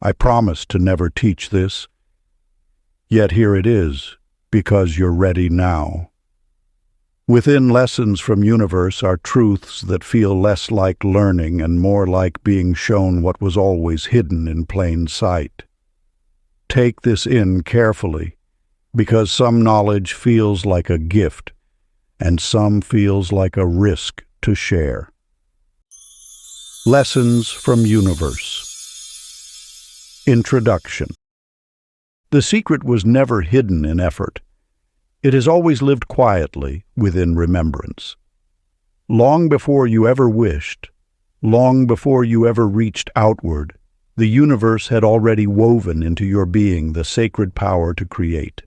I promised to never teach this. Yet here it is, because you're ready now. Within Lessons from Universe are truths that feel less like learning and more like being shown what was always hidden in plain sight. Take this in carefully, because some knowledge feels like a gift, and some feels like a risk to share. Lessons from Universe. Introduction. The secret was never hidden in effort. It has always lived quietly within remembrance. Long before you ever wished, long before you ever reached outward, the universe had already woven into your being the sacred power to create.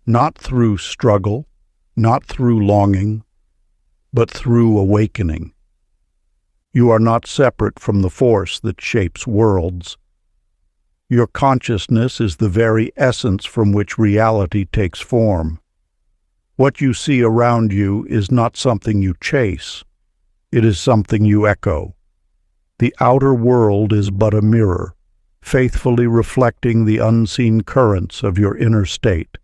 Not through struggle, not through longing, but through awakening. You are not separate from the force that shapes worlds. Your consciousness is the very essence from which reality takes form. What you see around you is not something you chase. It is something you echo. The outer world is but a mirror, faithfully reflecting the unseen currents of your inner state.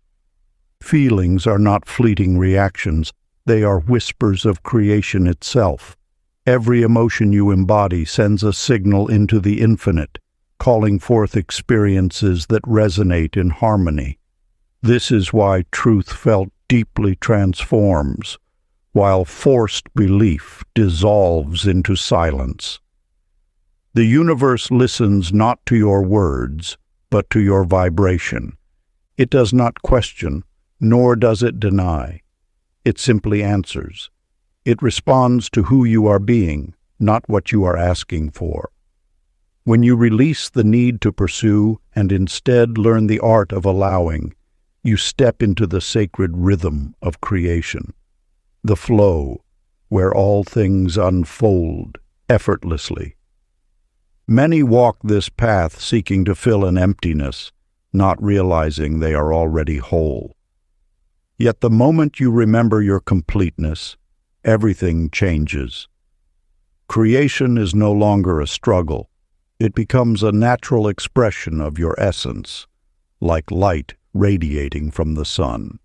Feelings are not fleeting reactions. They are whispers of creation itself. Every emotion you embody sends a signal into the infinite, calling forth experiences that resonate in harmony. This is why truth felt deeply transforms, while forced belief dissolves into silence. The universe listens not to your words, but to your vibration. It does not question, nor does it deny. It simply answers. It responds to who you are being, not what you are asking for. When you release the need to pursue and instead learn the art of allowing, you step into the sacred rhythm of creation, the flow where all things unfold effortlessly. Many walk this path seeking to fill an emptiness, not realizing they are already whole. Yet the moment you remember your completeness, everything changes. Creation is no longer a struggle. It becomes a natural expression of your essence, like light radiating from the sun.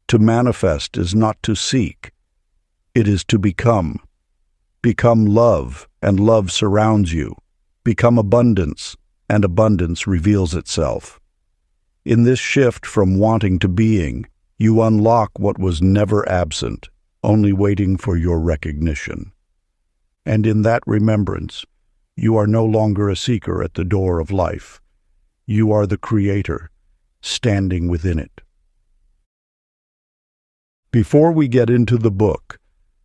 To manifest is not to seek. It is to become. Become love, and love surrounds you. Become abundance, and abundance reveals itself. In this shift from wanting to being, you unlock what was never absent, only waiting for your recognition. And in that remembrance, you are no longer a seeker at the door of life. You are the creator, standing within it. Before we get into the book,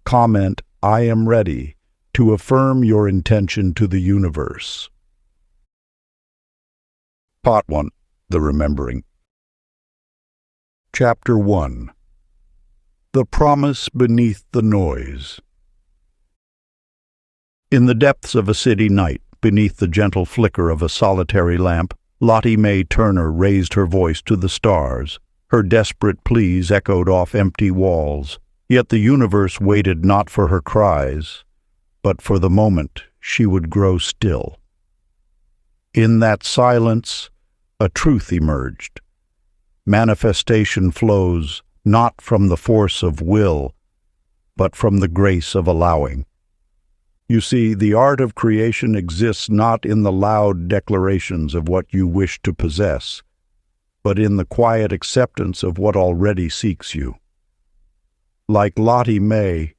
comment, "I am ready," to affirm your intention to the universe. Part 1. The Remembering. Chapter 1. The Promise Beneath the Noise. In the depths of a city night, beneath the gentle flicker of a solitary lamp, Lottie Mae Turner raised her voice to the stars. Her desperate pleas echoed off empty walls, yet the universe waited not for her cries, but for the moment she would grow still. In that silence, a truth emerged. Manifestation flows not from the force of will, but from the grace of allowing. You see, the art of creation exists not in the loud declarations of what you wish to possess, but in the quiet acceptance of what already seeks you. Like Lottie Mae,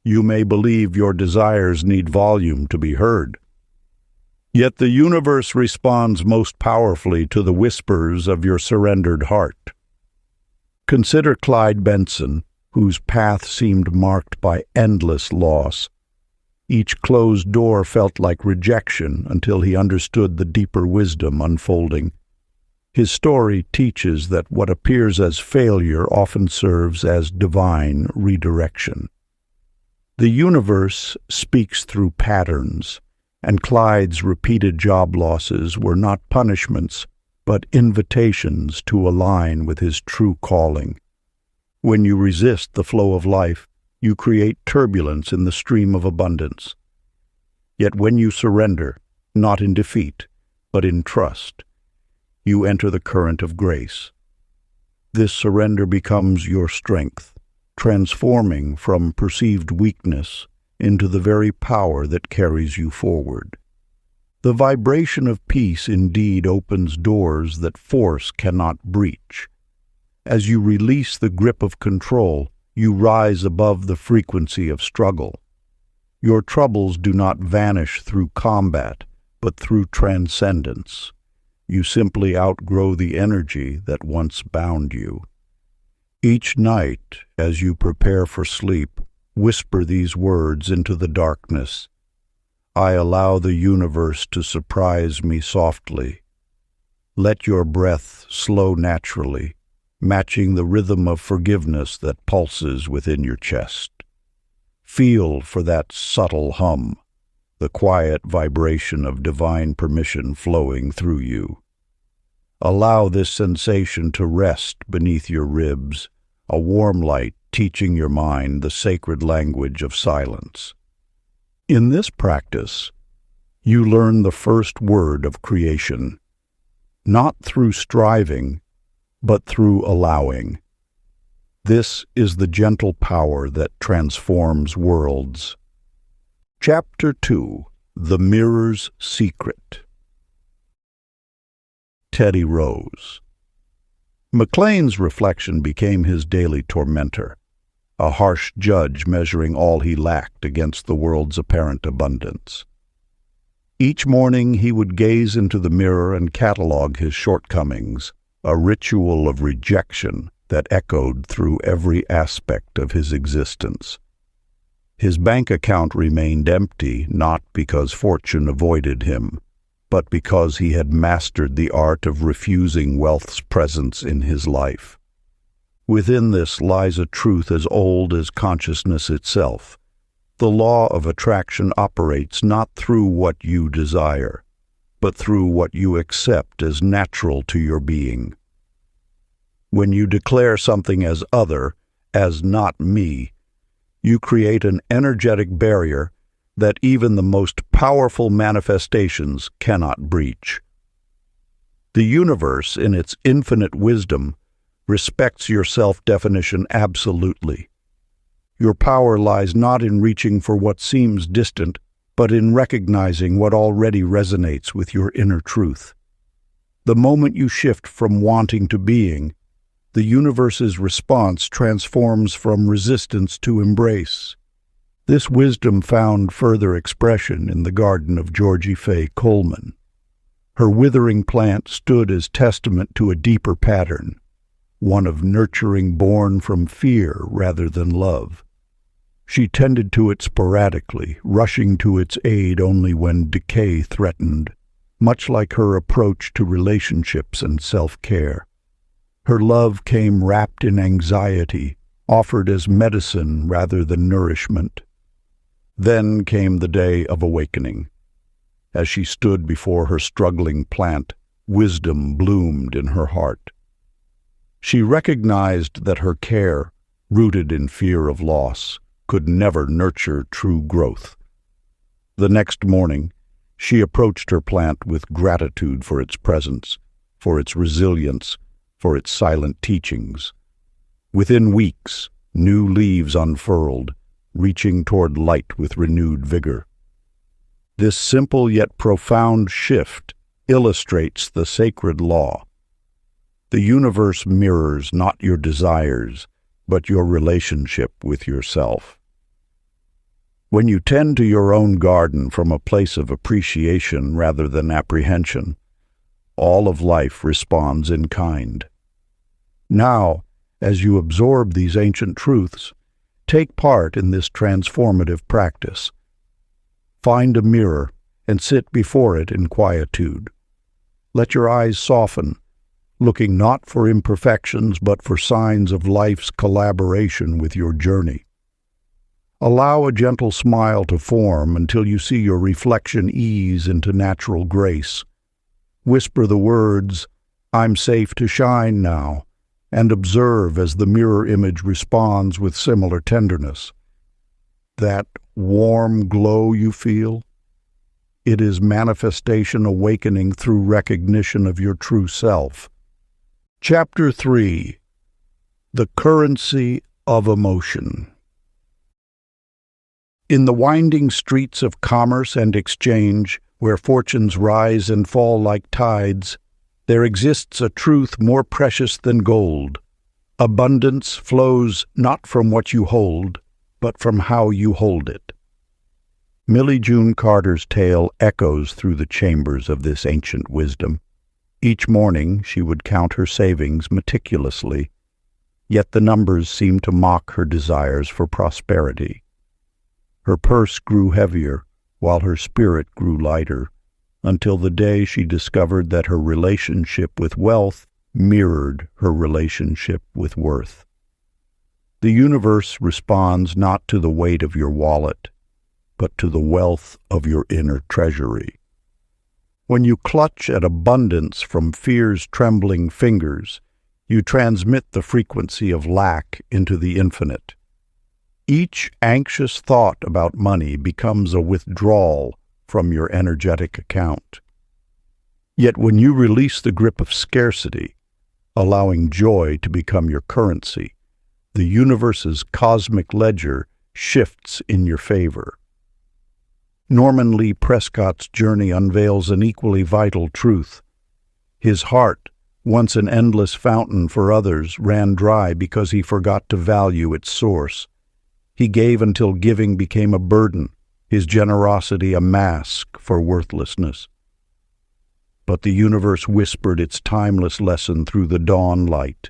you may believe your desires need volume to be heard. Yet the universe responds most powerfully to the whispers of your surrendered heart. Consider Clyde Benson, whose path seemed marked by endless loss. Each closed door felt like rejection until he understood the deeper wisdom unfolding. His story teaches that what appears as failure often serves as divine redirection. The universe speaks through patterns, and Clyde's repeated job losses were not punishments, but invitations to align with his true calling. When you resist the flow of life, you create turbulence in the stream of abundance. Yet when you surrender, not in defeat, but in trust. You enter the current of grace. This surrender becomes your strength, transforming from perceived weakness into the very power that carries you forward. The vibration of peace indeed opens doors that force cannot breach. As you release the grip of control, you rise above the frequency of struggle. Your troubles do not vanish through combat, but through transcendence. You simply outgrow the energy that once bound you. Each night, as you prepare for sleep, whisper these words into the darkness. I allow the universe to surprise me softly. Let your breath slow naturally, matching the rhythm of forgiveness that pulses within your chest. Feel for that subtle hum, the quiet vibration of divine permission flowing through you. Allow this sensation to rest beneath your ribs, a warm light teaching your mind the sacred language of silence. In this practice, you learn the first word of creation, not through striving, but through allowing. This is the gentle power that transforms worlds. Chapter 2: The Mirror's Secret. Teddy rose. McLean's reflection became his daily tormentor, a harsh judge measuring all he lacked against the world's apparent abundance. Each morning he would gaze into the mirror and catalog his shortcomings, a ritual of rejection that echoed through every aspect of his existence. His bank account remained empty not because fortune avoided him, but because he had mastered the art of refusing wealth's presence in his life. Within this lies a truth as old as consciousness itself. The law of attraction operates not through what you desire, but through what you accept as natural to your being. When you declare something as other, as not me, you create an energetic barrier that even the most powerful manifestations cannot breach. The universe, in its infinite wisdom, respects your self-definition absolutely. Your power lies not in reaching for what seems distant, but in recognizing what already resonates with your inner truth. The moment you shift from wanting to being, the universe's response transforms from resistance to embrace. This wisdom found further expression in the garden of Georgie Fay Coleman. Her withering plant stood as testament to a deeper pattern, one of nurturing born from fear rather than love. She tended to it sporadically, rushing to its aid only when decay threatened, much like her approach to relationships and self-care. Her love came wrapped in anxiety, offered as medicine rather than nourishment. Then came the day of awakening. As she stood before her struggling plant, wisdom bloomed in her heart. She recognized that her care, rooted in fear of loss, could never nurture true growth. The next morning, she approached her plant with gratitude for its presence, for its resilience, for its silent teachings. Within weeks, new leaves unfurled, reaching toward light with renewed vigor. This simple yet profound shift illustrates the sacred law. The universe mirrors not your desires, but your relationship with yourself. When you tend to your own garden from a place of appreciation rather than apprehension, all of life responds in kind. Now, as you absorb these ancient truths, take part in this transformative practice. Find a mirror and sit before it in quietude. Let your eyes soften, looking not for imperfections but for signs of life's collaboration with your journey. Allow a gentle smile to form until you see your reflection ease into natural grace. Whisper the words, "I'm safe to shine now," and observe as the mirror image responds with similar tenderness. That warm glow you feel? It is manifestation awakening through recognition of your true self. Chapter 3. The Currency of Emotion. In the winding streets of commerce and exchange, where fortunes rise and fall like tides, there exists a truth more precious than gold. Abundance flows not from what you hold, but from how you hold it. Millie June Carter's tale echoes through the chambers of this ancient wisdom. Each morning she would count her savings meticulously, yet the numbers seemed to mock her desires for prosperity. Her purse grew heavier, while her spirit grew lighter, until the day she discovered that her relationship with wealth mirrored her relationship with worth. The universe responds not to the weight of your wallet, but to the wealth of your inner treasury. When you clutch at abundance from fear's trembling fingers, you transmit the frequency of lack into the infinite. Each anxious thought about money becomes a withdrawal from your energetic account. Yet when you release the grip of scarcity, allowing joy to become your currency, the universe's cosmic ledger shifts in your favor. Norman Lee Prescott's journey unveils an equally vital truth. His heart, once an endless fountain for others, ran dry because he forgot to value its source. He gave until giving became a burden, his generosity a mask for worthlessness. But the universe whispered its timeless lesson through the dawn light.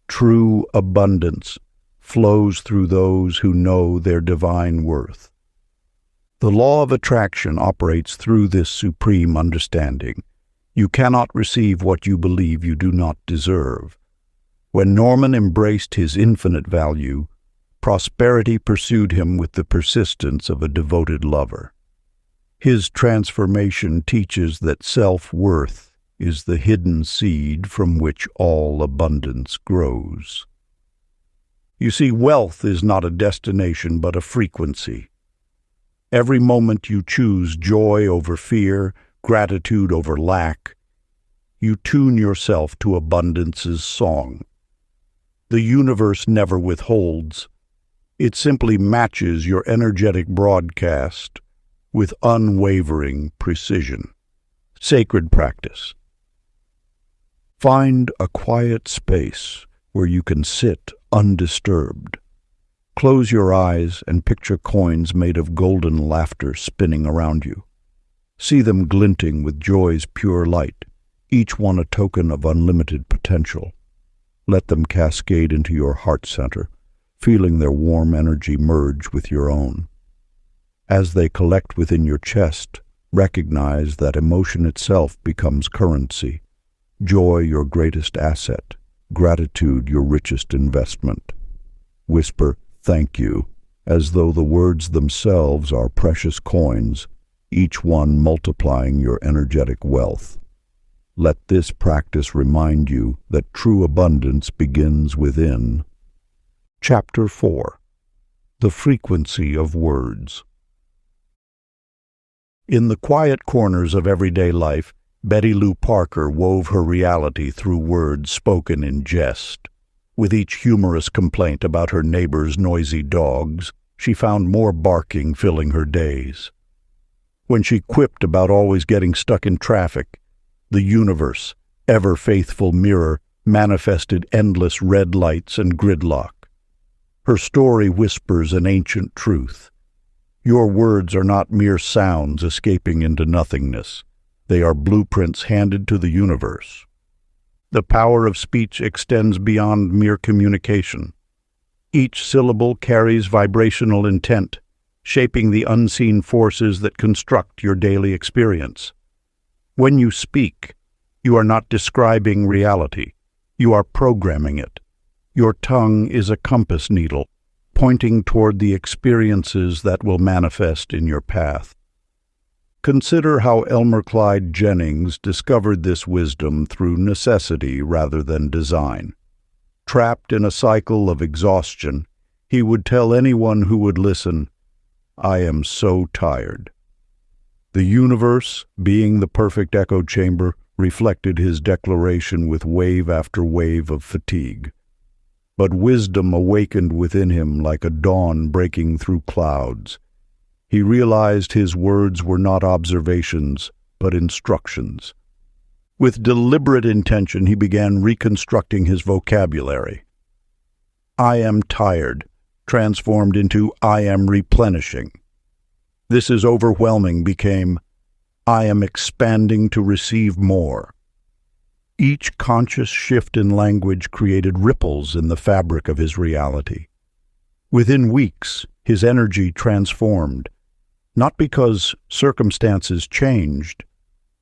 True abundance flows through those who know their divine worth. The law of attraction operates through this supreme understanding. You cannot receive what you believe you do not deserve. When Norman embraced his infinite value, prosperity pursued him with the persistence of a devoted lover. His transformation teaches that self-worth is the hidden seed from which all abundance grows. You see, wealth is not a destination but a frequency. Every moment you choose joy over fear, gratitude over lack, you tune yourself to abundance's song. The universe never withholds. It simply matches your energetic broadcast with unwavering precision. Sacred practice. Find a quiet space where you can sit undisturbed. Close your eyes and picture coins made of golden laughter spinning around you. See them glinting with joy's pure light, each one a token of unlimited potential. Let them cascade into your heart center, feeling their warm energy merge with your own. As they collect within your chest, recognize that emotion itself becomes currency, joy your greatest asset, gratitude your richest investment. Whisper, "Thank you," as though the words themselves are precious coins, each one multiplying your energetic wealth. Let this practice remind you that true abundance begins within. Chapter 4. The Frequency of Words. In the quiet corners of everyday life, Betty Lou Parker wove her reality through words spoken in jest. With each humorous complaint about her neighbor's noisy dogs, she found more barking filling her days. When she quipped about always getting stuck in traffic, the universe, ever-faithful mirror, manifested endless red lights and gridlock. Her story whispers an ancient truth. Your words are not mere sounds escaping into nothingness. They are blueprints handed to the universe. The power of speech extends beyond mere communication. Each syllable carries vibrational intent, shaping the unseen forces that construct your daily experience. When you speak, you are not describing reality. You are programming it. Your tongue is a compass needle, pointing toward the experiences that will manifest in your path. Consider how Elmer Clyde Jennings discovered this wisdom through necessity rather than design. Trapped in a cycle of exhaustion, he would tell anyone who would listen, "I am so tired." The universe, being the perfect echo chamber, reflected his declaration with wave after wave of fatigue. But wisdom awakened within him like a dawn breaking through clouds. He realized his words were not observations, but instructions. With deliberate intention, he began reconstructing his vocabulary. I am tired, transformed into I am replenishing. This is overwhelming became I am expanding to receive more. Each conscious shift in language created ripples in the fabric of his reality. Within weeks, his energy transformed, not because circumstances changed,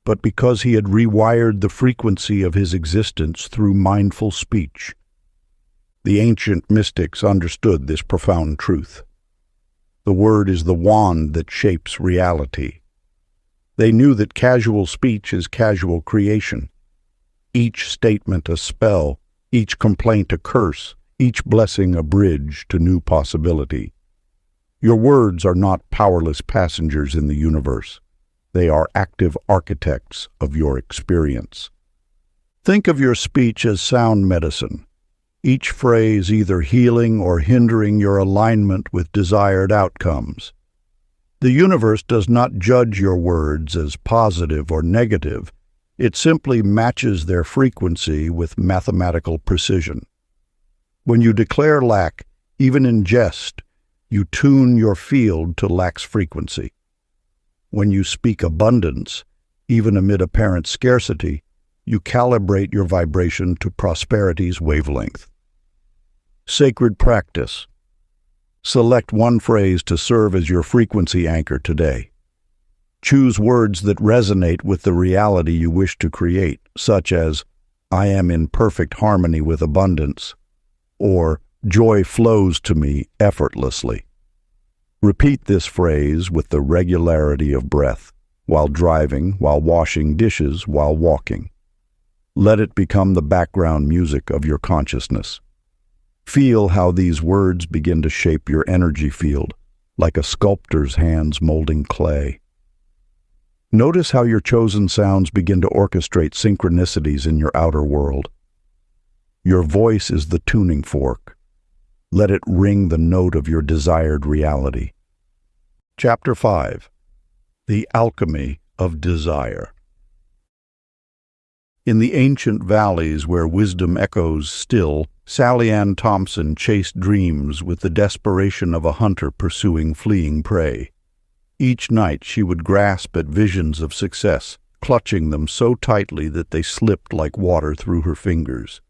but because he had rewired the frequency of his existence through mindful speech. The ancient mystics understood this profound truth. The word is the wand that shapes reality. They knew that casual speech is casual creation. Each statement a spell, each complaint a curse, each blessing a bridge to new possibility. Your words are not powerless passengers in the universe. They are active architects of your experience. Think of your speech as sound medicine, each phrase either healing or hindering your alignment with desired outcomes. The universe does not judge your words as positive or negative. It simply matches their frequency with mathematical precision. When you declare lack, even in jest, you tune your field to lack's frequency. When you speak abundance, even amid apparent scarcity, you calibrate your vibration to prosperity's wavelength. Sacred practice. Select one phrase to serve as your frequency anchor today. Choose words that resonate with the reality you wish to create, such as, I am in perfect harmony with abundance, or joy flows to me effortlessly. Repeat this phrase with the regularity of breath, while driving, while washing dishes, while walking. Let it become the background music of your consciousness. Feel how these words begin to shape your energy field, like a sculptor's hands molding clay. Notice how your chosen sounds begin to orchestrate synchronicities in your outer world. Your voice is the tuning fork. Let it ring the note of your desired reality. Chapter 5. The Alchemy of Desire. In the ancient valleys where wisdom echoes still, Sally Ann Thompson chased dreams with the desperation of a hunter pursuing fleeing prey. Each night she would grasp at visions of success, clutching them so tightly that they slipped like water through her fingers.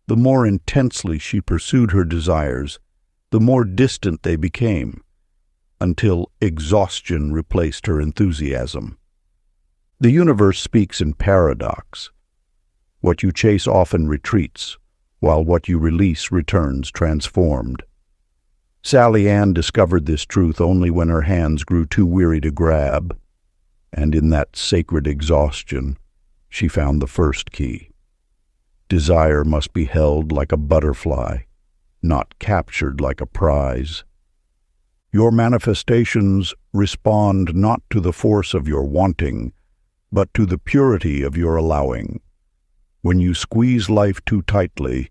The more intensely she pursued her desires, the more distant they became, until exhaustion replaced her enthusiasm. The universe speaks in paradox. What you chase often retreats, while what you release returns transformed. Sally Ann discovered this truth only when her hands grew too weary to grab, and in that sacred exhaustion, she found the first key. Desire must be held like a butterfly, not captured like a prize. Your manifestations respond not to the force of your wanting, but to the purity of your allowing. When you squeeze life too tightly,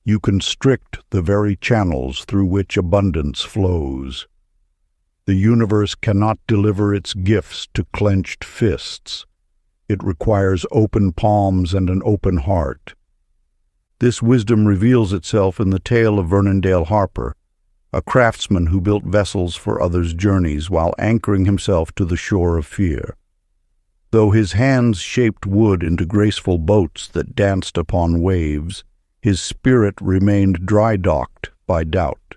you constrict the very channels through which abundance flows. The universe cannot deliver its gifts to clenched fists. It requires open palms and an open heart. This wisdom reveals itself in the tale of Vernondale Harper, a craftsman who built vessels for others' journeys while anchoring himself to the shore of fear. Though his hands shaped wood into graceful boats that danced upon waves, his spirit remained dry-docked by doubt.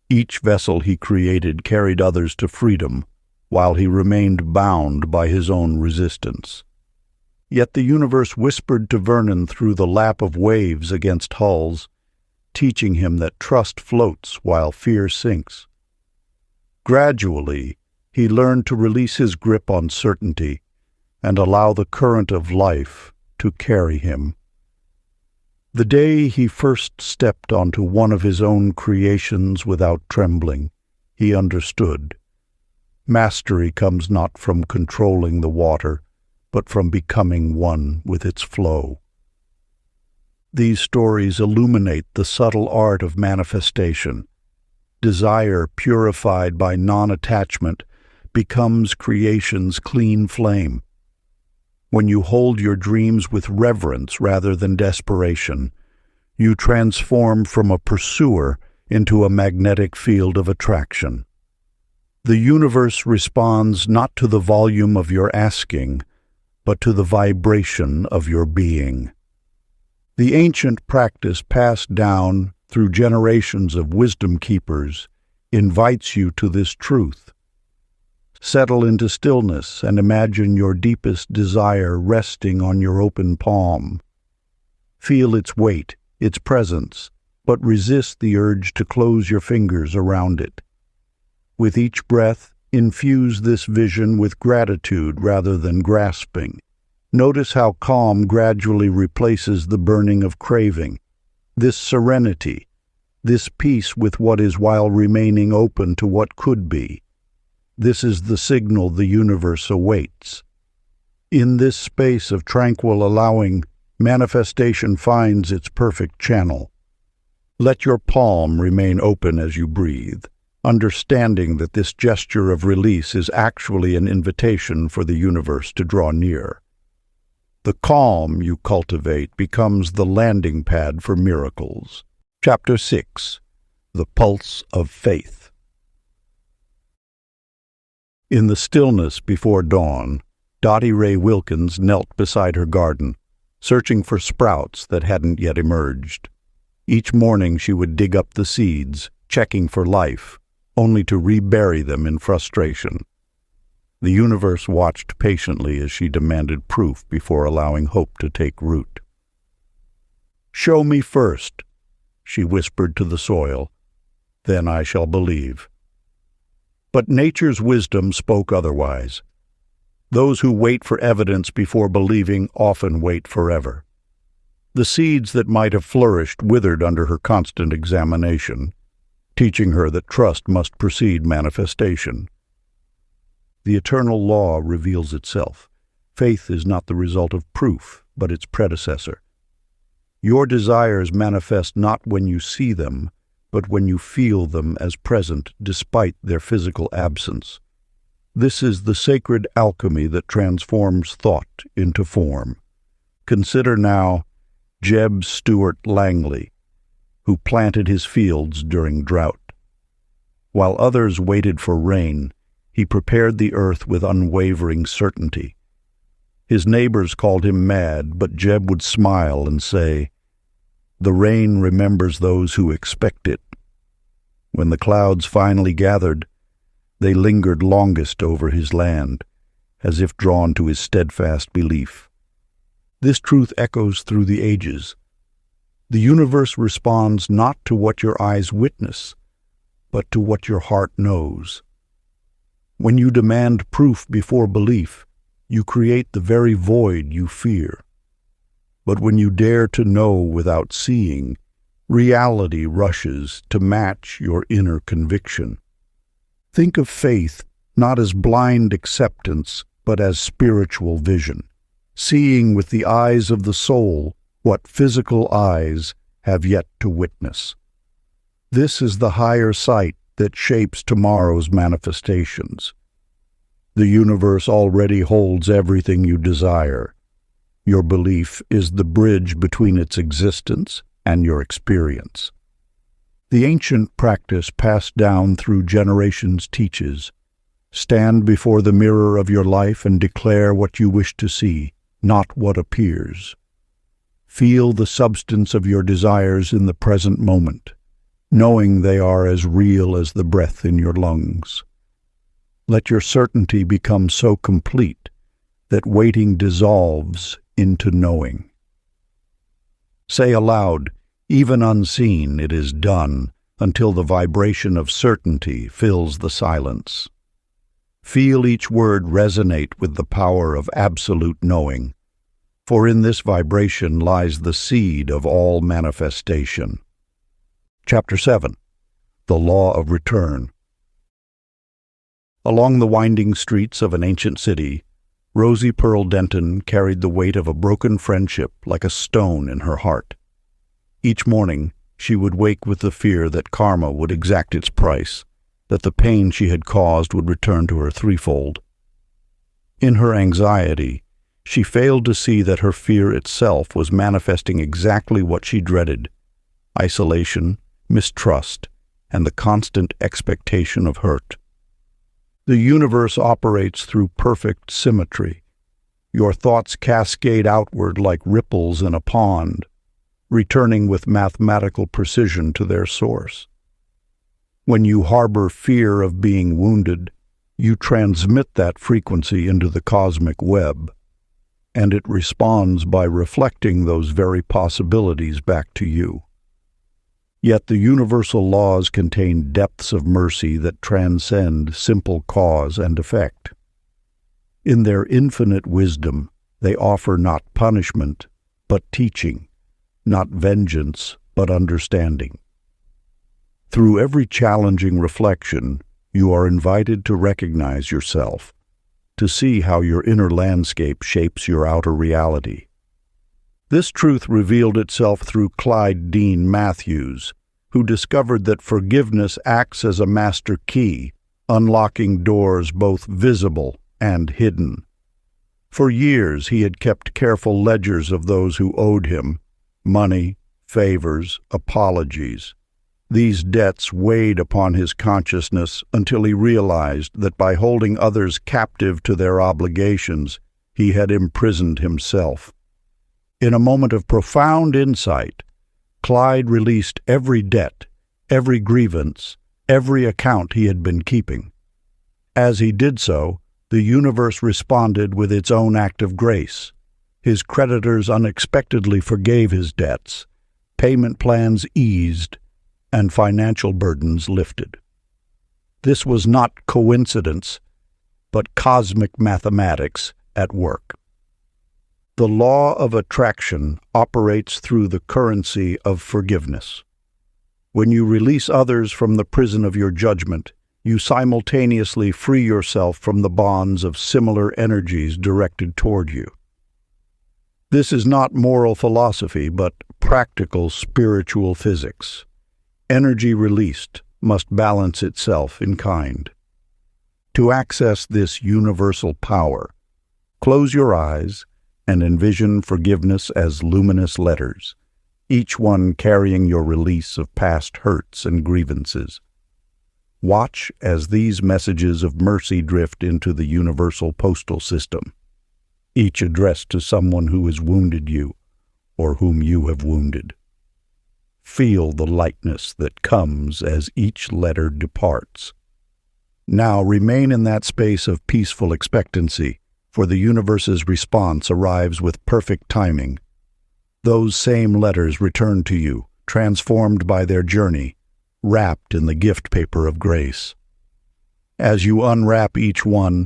Each vessel he created carried others to freedom, while he remained bound by his own resistance. Yet the universe whispered to Vernon through the lap of waves against hulls, teaching him that trust floats while fear sinks. Gradually, he learned to release his grip on certainty and allow the current of life to carry him. The day he first stepped onto one of his own creations without trembling, he understood. Mastery comes not from controlling the water, but from becoming one with its flow. These stories illuminate the subtle art of manifestation. Desire purified by non-attachment becomes creation's clean flame. When you hold your dreams with reverence rather than desperation, you transform from a pursuer into a magnetic field of attraction. The universe responds not to the volume of your asking, but to the vibration of your being. The ancient practice passed down through generations of wisdom keepers invites you to this truth. Settle into stillness and imagine your deepest desire resting on your open palm. Feel its weight, its presence, but resist the urge to close your fingers around it. With each breath, infuse this vision with gratitude rather than grasping. Notice how calm gradually replaces the burning of craving. This serenity, this peace with what is while remaining open to what could be. This is the signal the universe awaits. In this space of tranquil allowing, manifestation finds its perfect channel. Let your palm remain open as you breathe, understanding that this gesture of release is actually an invitation for the universe to draw near. The calm you cultivate becomes the landing pad for miracles. Chapter 6. The Pulse of Faith. In the stillness before dawn, Dottie Ray Wilkins knelt beside her garden, searching for sprouts that hadn't yet emerged. Each morning she would dig up the seeds, checking for life, only to rebury them in frustration. The universe watched patiently as she demanded proof before allowing hope to take root. "Show me first," she whispered to the soil, "then I shall believe." But nature's wisdom spoke otherwise. Those who wait for evidence before believing often wait forever. The seeds that might have flourished withered under her constant examination, teaching her that trust must precede manifestation. The eternal law reveals itself. Faith is not the result of proof, but its predecessor. Your desires manifest not when you see them, but when you feel them as present despite their physical absence. This is the sacred alchemy that transforms thought into form. Consider now Jeb Stuart Langley, who planted his fields during drought. While others waited for rain, he prepared the earth with unwavering certainty. His neighbors called him mad, but Jeb would smile and say, "The rain remembers those who expect it." When the clouds finally gathered, they lingered longest over his land, as if drawn to his steadfast belief. This truth echoes through the ages. The universe responds not to what your eyes witness, but to what your heart knows. When you demand proof before belief, you create the very void you fear. But when you dare to know without seeing, reality rushes to match your inner conviction. Think of faith not as blind acceptance, but as spiritual vision, seeing with the eyes of the soul what physical eyes have yet to witness. This is the higher sight that shapes tomorrow's manifestations. The universe already holds everything you desire. Your belief is the bridge between its existence and your experience. The ancient practice passed down through generations teaches, stand before the mirror of your life and declare what you wish to see, not what appears. Feel the substance of your desires in the present moment, knowing they are as real as the breath in your lungs. Let your certainty become so complete that waiting dissolves into knowing. Say aloud, even unseen, it is done, until the vibration of certainty fills the silence. Feel each word resonate with the power of absolute knowing, for in this vibration lies the seed of all manifestation. Chapter 7. The Law of Return. Along the winding streets of an ancient city, Rosie Pearl Denton carried the weight of a broken friendship like a stone in her heart. Each morning, she would wake with the fear that karma would exact its price, that the pain she had caused would return to her threefold. In her anxiety, she failed to see that her fear itself was manifesting exactly what she dreaded: isolation, mistrust, and the constant expectation of hurt. The universe operates through perfect symmetry. Your thoughts cascade outward like ripples in a pond, returning with mathematical precision to their source. When you harbor fear of being wounded, you transmit that frequency into the cosmic web, and it responds by reflecting those very possibilities back to you. Yet the universal laws contain depths of mercy that transcend simple cause and effect. In their infinite wisdom, they offer not punishment, but teaching, not vengeance, but understanding. Through every challenging reflection, you are invited to recognize yourself, to see how your inner landscape shapes your outer reality. This truth revealed itself through Clyde Dean Matthews, who discovered that forgiveness acts as a master key, unlocking doors both visible and hidden. For years he had kept careful ledgers of those who owed him money, favors, apologies. These debts weighed upon his consciousness until he realized that by holding others captive to their obligations, he had imprisoned himself. In a moment of profound insight, Clyde released every debt, every grievance, every account he had been keeping. As he did so, the universe responded with its own act of grace. His creditors unexpectedly forgave his debts, payment plans eased, and financial burdens lifted. This was not coincidence, but cosmic mathematics at work. The law of attraction operates through the currency of forgiveness. When you release others from the prison of your judgment, you simultaneously free yourself from the bonds of similar energies directed toward you. This is not moral philosophy, but practical spiritual physics. Energy released must balance itself in kind. To access this universal power, close your eyes and envision forgiveness as luminous letters, each one carrying your release of past hurts and grievances. Watch as these messages of mercy drift into the universal postal system, each addressed to someone who has wounded you or whom you have wounded. Feel the lightness that comes as each letter departs. Now remain in that space of peaceful expectancy, for the universe's response arrives with perfect timing. Those same letters return to you, transformed by their journey, wrapped in the gift paper of grace. As you unwrap each one,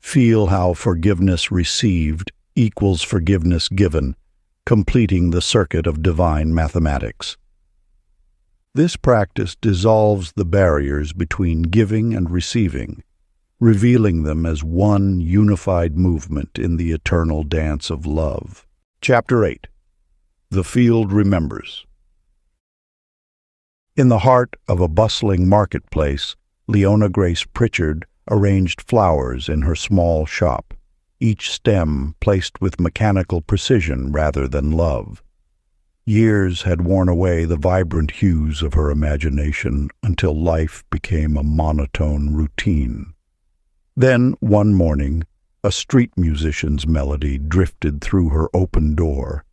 feel how forgiveness received equals forgiveness given, completing the circuit of divine mathematics. This practice dissolves the barriers between giving and receiving, revealing them as one unified movement in the eternal dance of love. Chapter 8. The Field Remembers. In the heart of a bustling marketplace, Leona Grace Pritchard arranged flowers in her small shop, each stem placed with mechanical precision rather than love. Years had worn away the vibrant hues of her imagination until life became a monotone routine. Then, one morning, a street musician's melody drifted through her open door,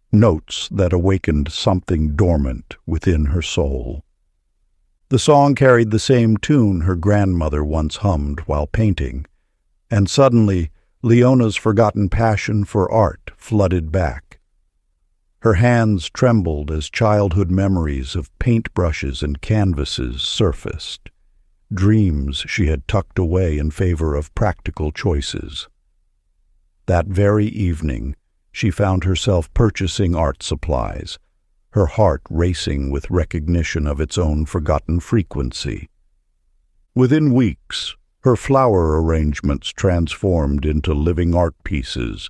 notes that awakened something dormant within her soul. The song carried the same tune her grandmother once hummed while painting, and suddenly Leona's forgotten passion for art flooded back. Her hands trembled as childhood memories of paintbrushes and canvases surfaced, dreams she had tucked away in favor of practical choices. That very evening, she found herself purchasing art supplies, her heart racing with recognition of its own forgotten frequency. Within weeks, Her flower arrangements transformed into living art pieces,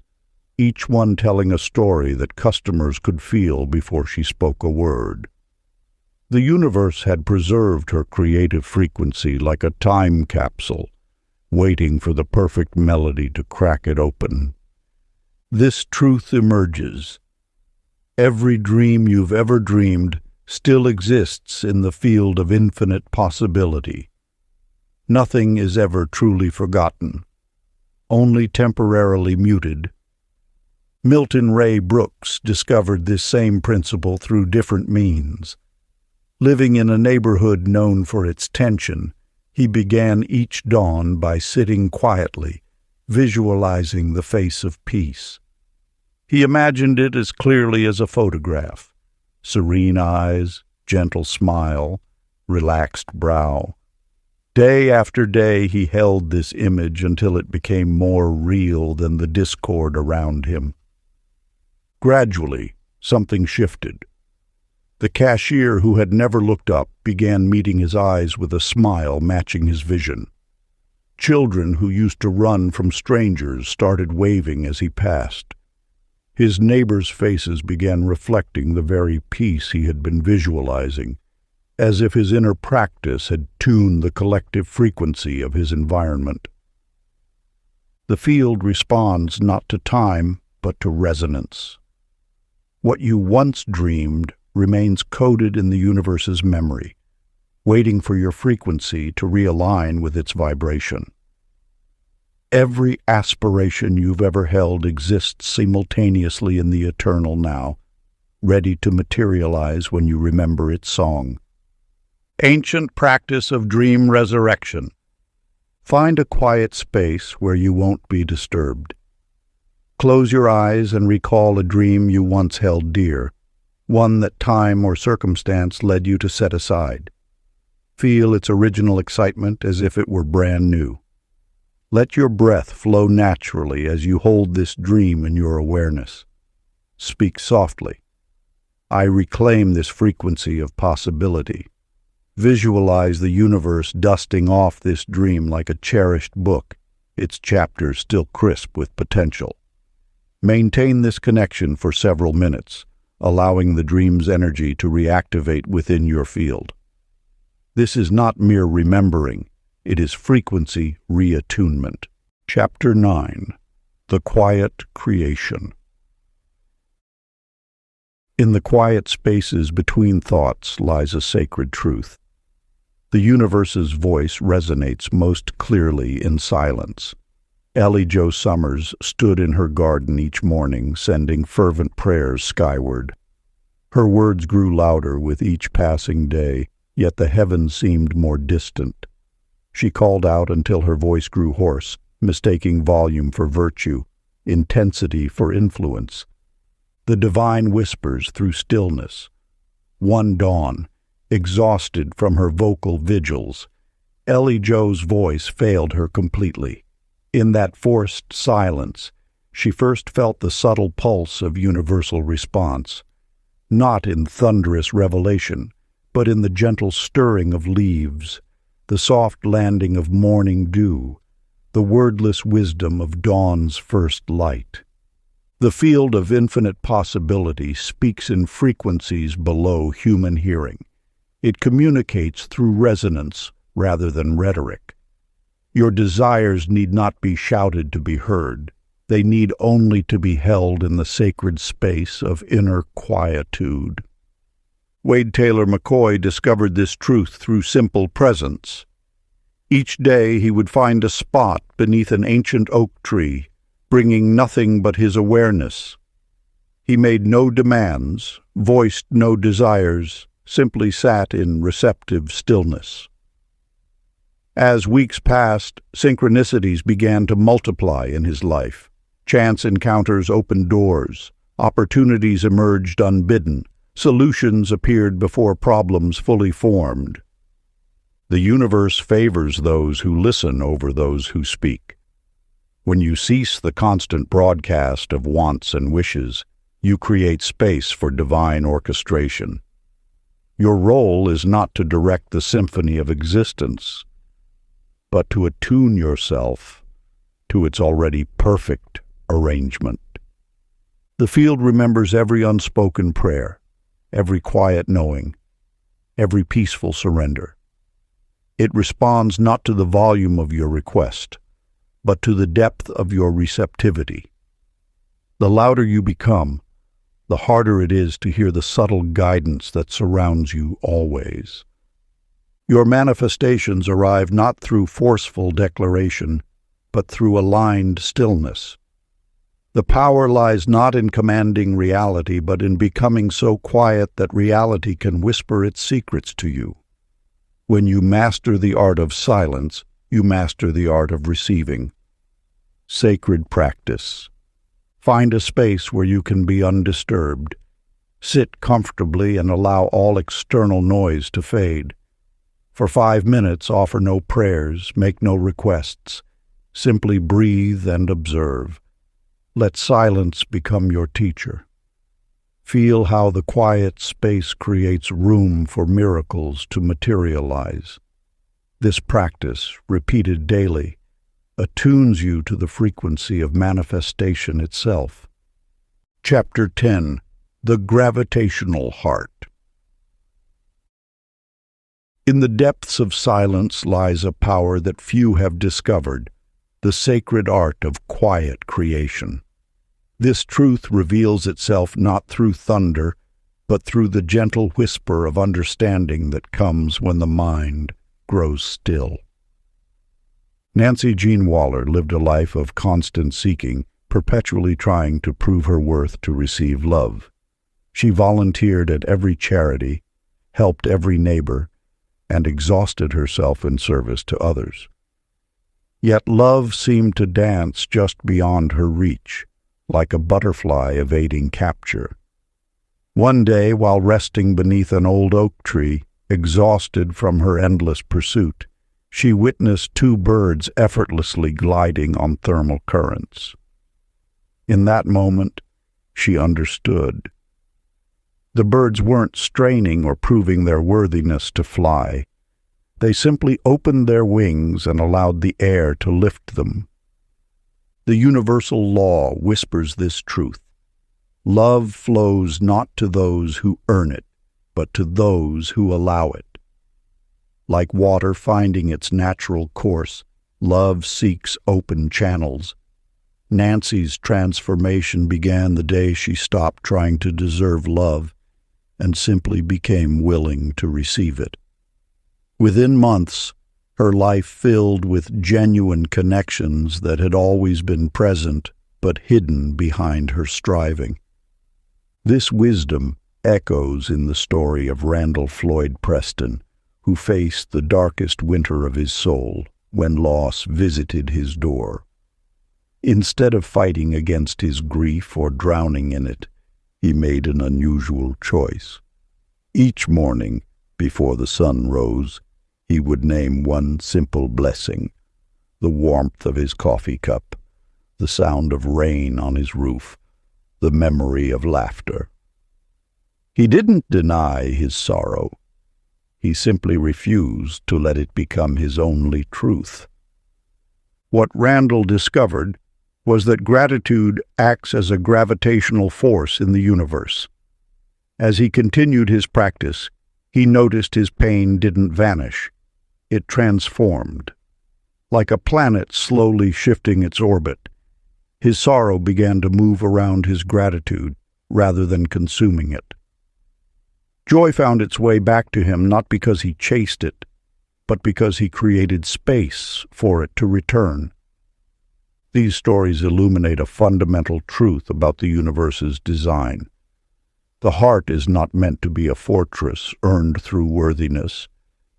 each one telling a story that customers could feel before she spoke a word. The universe had preserved her creative frequency like a time capsule, waiting for the perfect melody to crack it open. This truth emerges. Every dream you've ever dreamed still exists in the field of infinite possibility. Nothing is ever truly forgotten, only temporarily muted. Milton Ray Brooks discovered this same principle through different means. Living in a neighborhood known for its tension, he began each dawn by sitting quietly, visualizing the face of peace. He imagined it as clearly as a photograph: serene eyes, gentle smile, relaxed brow. Day after day he held this image until it became more real than the discord around him. Gradually, something shifted. The cashier, who had never looked up, began meeting his eyes with a smile matching his vision. Children who used to run from strangers started waving as he passed. His neighbors' faces began reflecting the very peace he had been visualizing, as if his inner practice had tuned the collective frequency of his environment. The field responds not to time, but to resonance. What you once dreamed remains coded in the universe's memory, waiting for your frequency to realign with its vibration. Every aspiration you've ever held exists simultaneously in the eternal now, ready to materialize when you remember its song. Ancient practice of dream resurrection. Find a quiet space where you won't be disturbed. Close your eyes and recall a dream you once held dear, one that time or circumstance led you to set aside. Feel its original excitement as if it were brand new. Let your breath flow naturally as you hold this dream in your awareness. Speak softly. I reclaim this frequency of possibility. Visualize the universe dusting off this dream like a cherished book, its chapters still crisp with potential. Maintain this connection for several minutes, allowing the dream's energy to reactivate within your field. This is not mere remembering, it is frequency reattunement. Chapter 9. The Quiet Creation. In the quiet spaces between thoughts lies a sacred truth. The universe's voice resonates most clearly in silence. Ellie Jo Summers stood in her garden each morning, sending fervent prayers skyward. Her words grew louder with each passing day, yet the heavens seemed more distant. She called out until her voice grew hoarse, mistaking volume for virtue, intensity for influence. The divine whispers through stillness. One dawn, exhausted from her vocal vigils, Ellie Jo's voice failed her completely. In that forced silence, she first felt the subtle pulse of universal response, not in thunderous revelation, but in the gentle stirring of leaves, the soft landing of morning dew, the wordless wisdom of dawn's first light. The field of infinite possibility speaks in frequencies below human hearing. It communicates through resonance rather than rhetoric. Your desires need not be shouted to be heard. They need only to be held in the sacred space of inner quietude. Wade Taylor McCoy discovered this truth through simple presence. Each day he would find a spot beneath an ancient oak tree, bringing nothing but his awareness. He made no demands, voiced no desires, simply sat in receptive stillness. As weeks passed, synchronicities began to multiply in his life. Chance encounters opened doors, opportunities emerged unbidden, solutions appeared before problems fully formed. The universe favors those who listen over those who speak. When you cease the constant broadcast of wants and wishes, you create space for divine orchestration. Your role is not to direct the symphony of existence. but to attune yourself to its already perfect arrangement. The field remembers every unspoken prayer, every quiet knowing, every peaceful surrender. It responds not to the volume of your request, but to the depth of your receptivity. The louder you become, the harder it is to hear the subtle guidance that surrounds you always. Your manifestations arrive not through forceful declaration, but through aligned stillness. The power lies not in commanding reality, but in becoming so quiet that reality can whisper its secrets to you. When you master the art of silence, you master the art of receiving. Sacred practice. Find a space where you can be undisturbed. Sit comfortably and allow all external noise to fade. For 5 minutes, offer no prayers, make no requests. Simply breathe and observe. Let silence become your teacher. Feel how the quiet space creates room for miracles to materialize. This practice, repeated daily, attunes you to the frequency of manifestation itself. Chapter 10. The Gravitational Heart. In the depths of silence lies a power that few have discovered, the sacred art of quiet creation. This truth reveals itself not through thunder, but through the gentle whisper of understanding that comes when the mind grows still. Nancy Jean Waller lived a life of constant seeking, perpetually trying to prove her worth to receive love. She volunteered at every charity, helped every neighbor, and exhausted herself in service to others. Yet love seemed to dance just beyond her reach, like a butterfly evading capture. One day, while resting beneath an old oak tree, exhausted from her endless pursuit, she witnessed 2 birds effortlessly gliding on thermal currents. In that moment, she understood. The birds weren't straining or proving their worthiness to fly. They simply opened their wings and allowed the air to lift them. The universal law whispers this truth. Love flows not to those who earn it, but to those who allow it. Like water finding its natural course, love seeks open channels. Nancy's transformation began the day she stopped trying to deserve love and simply became willing to receive it. Within months, her life filled with genuine connections that had always been present but hidden behind her striving. This wisdom echoes in the story of Randall Floyd Preston, who faced the darkest winter of his soul when loss visited his door. Instead of fighting against his grief or drowning in it, he made an unusual choice. Each morning, before the sun rose, he would name one simple blessing: the warmth of his coffee cup, the sound of rain on his roof, the memory of laughter. He didn't deny his sorrow. He simply refused to let it become his only truth. What Randall discovered was that gratitude acts as a gravitational force in the universe. As he continued his practice, he noticed his pain didn't vanish. It transformed. Like a planet slowly shifting its orbit, his sorrow began to move around his gratitude rather than consuming it. Joy found its way back to him not because he chased it, but because he created space for it to return. These stories illuminate a fundamental truth about the universe's design. The heart is not meant to be a fortress earned through worthiness,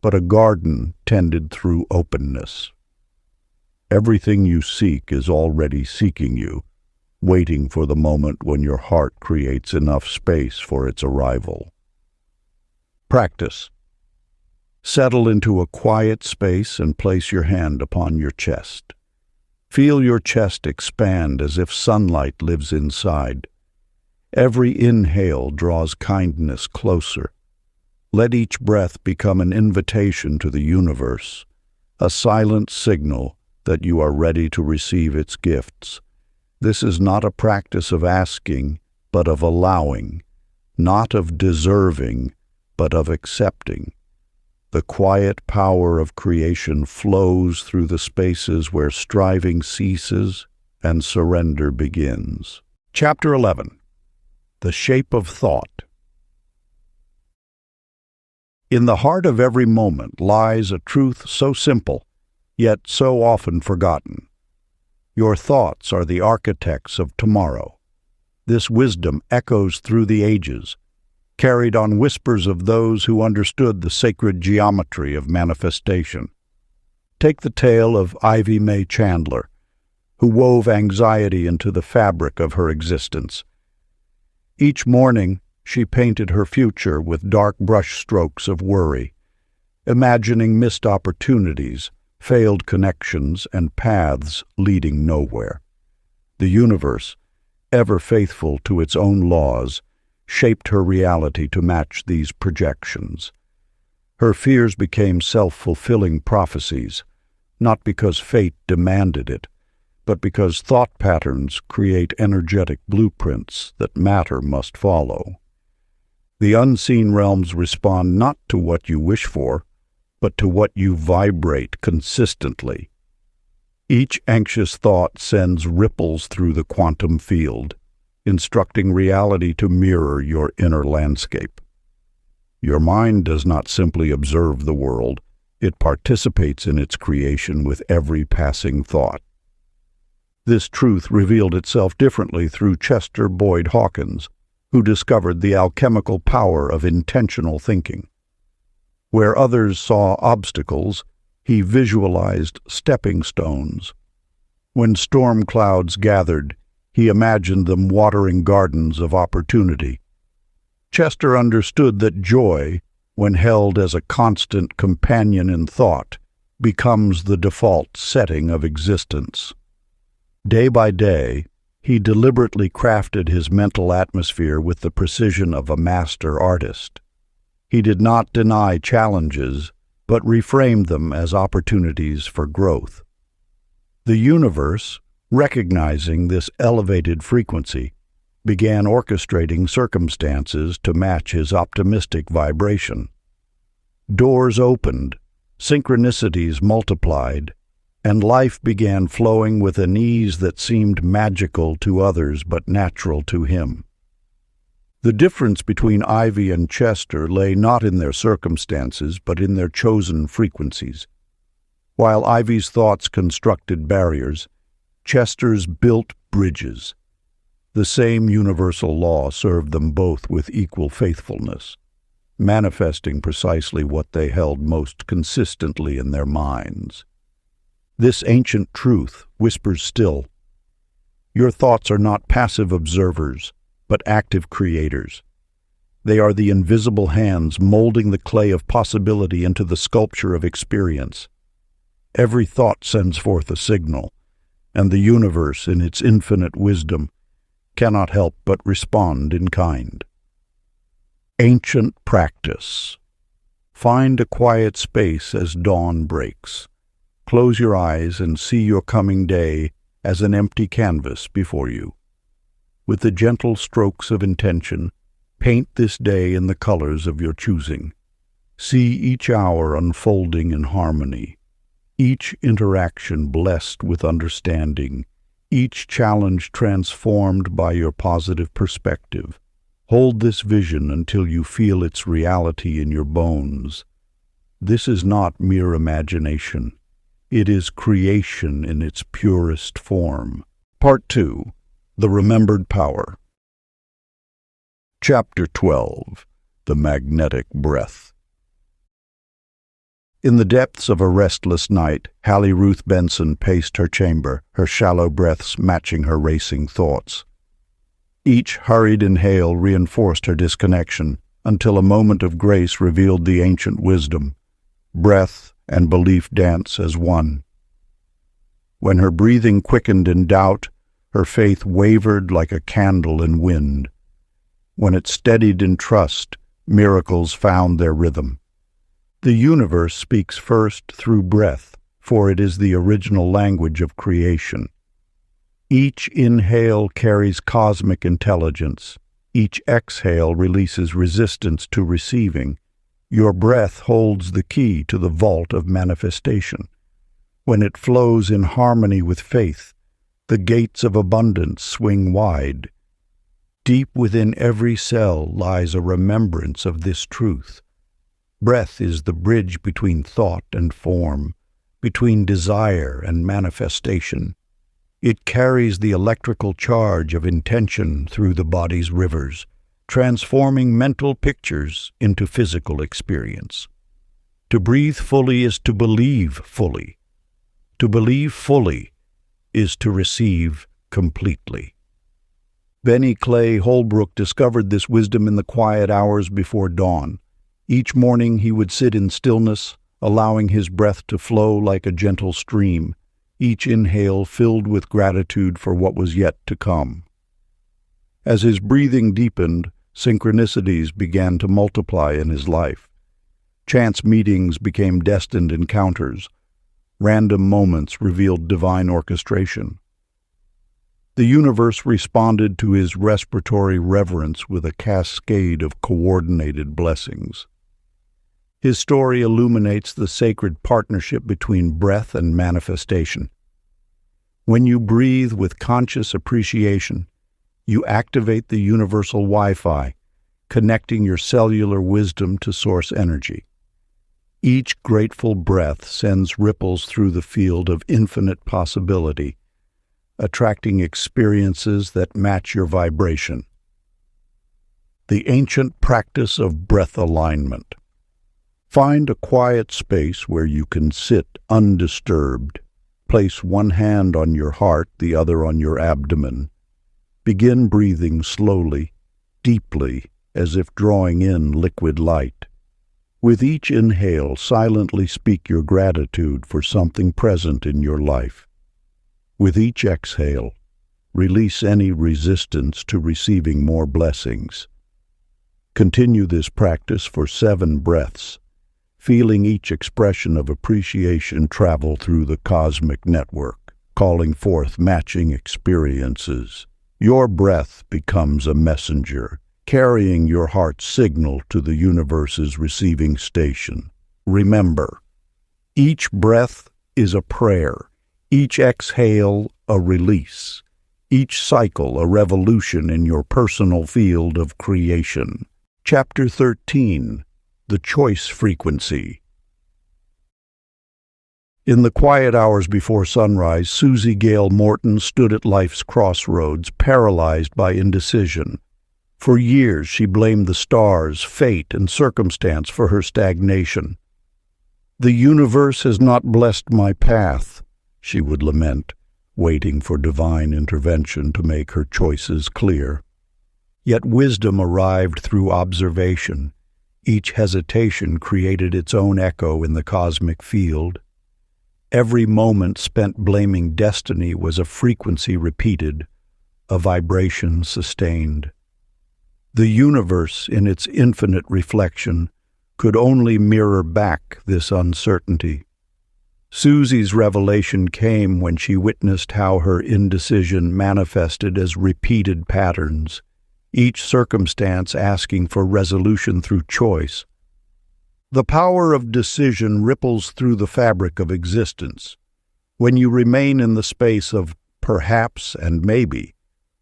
but a garden tended through openness. Everything you seek is already seeking you, waiting for the moment when your heart creates enough space for its arrival. Practice. Settle into a quiet space and place your hand upon your chest. Feel your chest expand as if sunlight lives inside. Every inhale draws kindness closer. Let each breath become an invitation to the universe, a silent signal that you are ready to receive its gifts. This is not a practice of asking, but of allowing, not of deserving, but of accepting. The quiet power of creation flows through the spaces where striving ceases and surrender begins. Chapter 11. The Shape of Thought. In the heart of every moment lies a truth so simple, yet so often forgotten. Your thoughts are the architects of tomorrow. This wisdom echoes through the ages, carried on whispers of those who understood the sacred geometry of manifestation. Take the tale of Ivy Mae Chandler, who wove anxiety into the fabric of her existence. Each morning, she painted her future with dark brush strokes of worry, imagining missed opportunities, failed connections, and paths leading nowhere. The universe, ever faithful to its own laws, shaped her reality to match these projections. Her fears became self-fulfilling prophecies, not because fate demanded it, but because thought patterns create energetic blueprints that matter must follow. The unseen realms respond not to what you wish for, but to what you vibrate consistently. Each anxious thought sends ripples through the quantum field, instructing reality to mirror your inner landscape. Your mind does not simply observe the world, it participates in its creation with every passing thought. This truth revealed itself differently through Chester Boyd Hawkins, who discovered the alchemical power of intentional thinking. Where others saw obstacles, he visualized stepping stones. When storm clouds gathered, he imagined them watering gardens of opportunity. Chester understood that joy, when held as a constant companion in thought, becomes the default setting of existence. Day by day, he deliberately crafted his mental atmosphere with the precision of a master artist. He did not deny challenges, but reframed them as opportunities for growth. The universe, recognizing this elevated frequency, began orchestrating circumstances to match his optimistic vibration. Doors opened, synchronicities multiplied, and life began flowing with an ease that seemed magical to others but natural to him. The difference between Ivy and Chester lay not in their circumstances, but in their chosen frequencies. While Ivy's thoughts constructed barriers, Chester's built bridges. The same universal law served them both with equal faithfulness, manifesting precisely what they held most consistently in their minds. This ancient truth whispers still. Your thoughts are not passive observers, but active creators. They are the invisible hands molding the clay of possibility into the sculpture of experience. Every thought sends forth a signal, and the universe, in its infinite wisdom, cannot help but respond in kind. Ancient practice. Find a quiet space as dawn breaks. Close your eyes and see your coming day as an empty canvas before you. With the gentle strokes of intention, paint this day in the colors of your choosing. See each hour unfolding in harmony, each interaction blessed with understanding, each challenge transformed by your positive perspective. Hold this vision until you feel its reality in your bones. This is not mere imagination. It is creation in its purest form. Part 2. The Remembered Power. Chapter 12. The Magnetic Breath. In the depths of a restless night, Hallie Ruth Benson paced her chamber, her shallow breaths matching her racing thoughts. Each hurried inhale reinforced her disconnection, until a moment of grace revealed the ancient wisdom. Breath and belief dance as one. When her breathing quickened in doubt, her faith wavered like a candle in wind. When it steadied in trust, miracles found their rhythm. The universe speaks first through breath, for it is the original language of creation. Each inhale carries cosmic intelligence. Each exhale releases resistance to receiving. Your breath holds the key to the vault of manifestation. When it flows in harmony with faith, the gates of abundance swing wide. Deep within every cell lies a remembrance of this truth. Breath is the bridge between thought and form, between desire and manifestation. It carries the electrical charge of intention through the body's rivers, transforming mental pictures into physical experience. To breathe fully is to believe fully. To believe fully is to receive completely. Benny Clay Holbrook discovered this wisdom in the quiet hours before dawn. Each morning he would sit in stillness, allowing his breath to flow like a gentle stream, each inhale filled with gratitude for what was yet to come. As his breathing deepened, synchronicities began to multiply in his life. Chance meetings became destined encounters. Random moments revealed divine orchestration. The universe responded to his respiratory reverence with a cascade of coordinated blessings. His story illuminates the sacred partnership between breath and manifestation. When you breathe with conscious appreciation, you activate the universal Wi-Fi, connecting your cellular wisdom to source energy. Each grateful breath sends ripples through the field of infinite possibility, attracting experiences that match your vibration. The ancient practice of breath alignment. Find a quiet space where you can sit undisturbed. Place one hand on your heart, the other on your abdomen. Begin breathing slowly, deeply, as if drawing in liquid light. With each inhale, silently speak your gratitude for something present in your life. With each exhale, release any resistance to receiving more blessings. Continue this practice for 7 breaths, feeling each expression of appreciation travel through the cosmic network, calling forth matching experiences. Your breath becomes a messenger, carrying your heart's signal to the universe's receiving station. Remember, each breath is a prayer, each exhale a release, each cycle a revolution in your personal field of creation. Chapter 13. The Choice Frequency. In the quiet hours before sunrise, Susie Gale Morton stood at life's crossroads, paralyzed by indecision. For years she blamed the stars, fate, and circumstance for her stagnation. "The universe has not blessed my path," she would lament, waiting for divine intervention to make her choices clear. Yet wisdom arrived through observation. Each hesitation created its own echo in the cosmic field. Every moment spent blaming destiny was a frequency repeated, a vibration sustained. The universe, in its infinite reflection, could only mirror back this uncertainty. Susie's revelation came when she witnessed how her indecision manifested as repeated patterns, each circumstance asking for resolution through choice. The power of decision ripples through the fabric of existence. When you remain in the space of perhaps and maybe,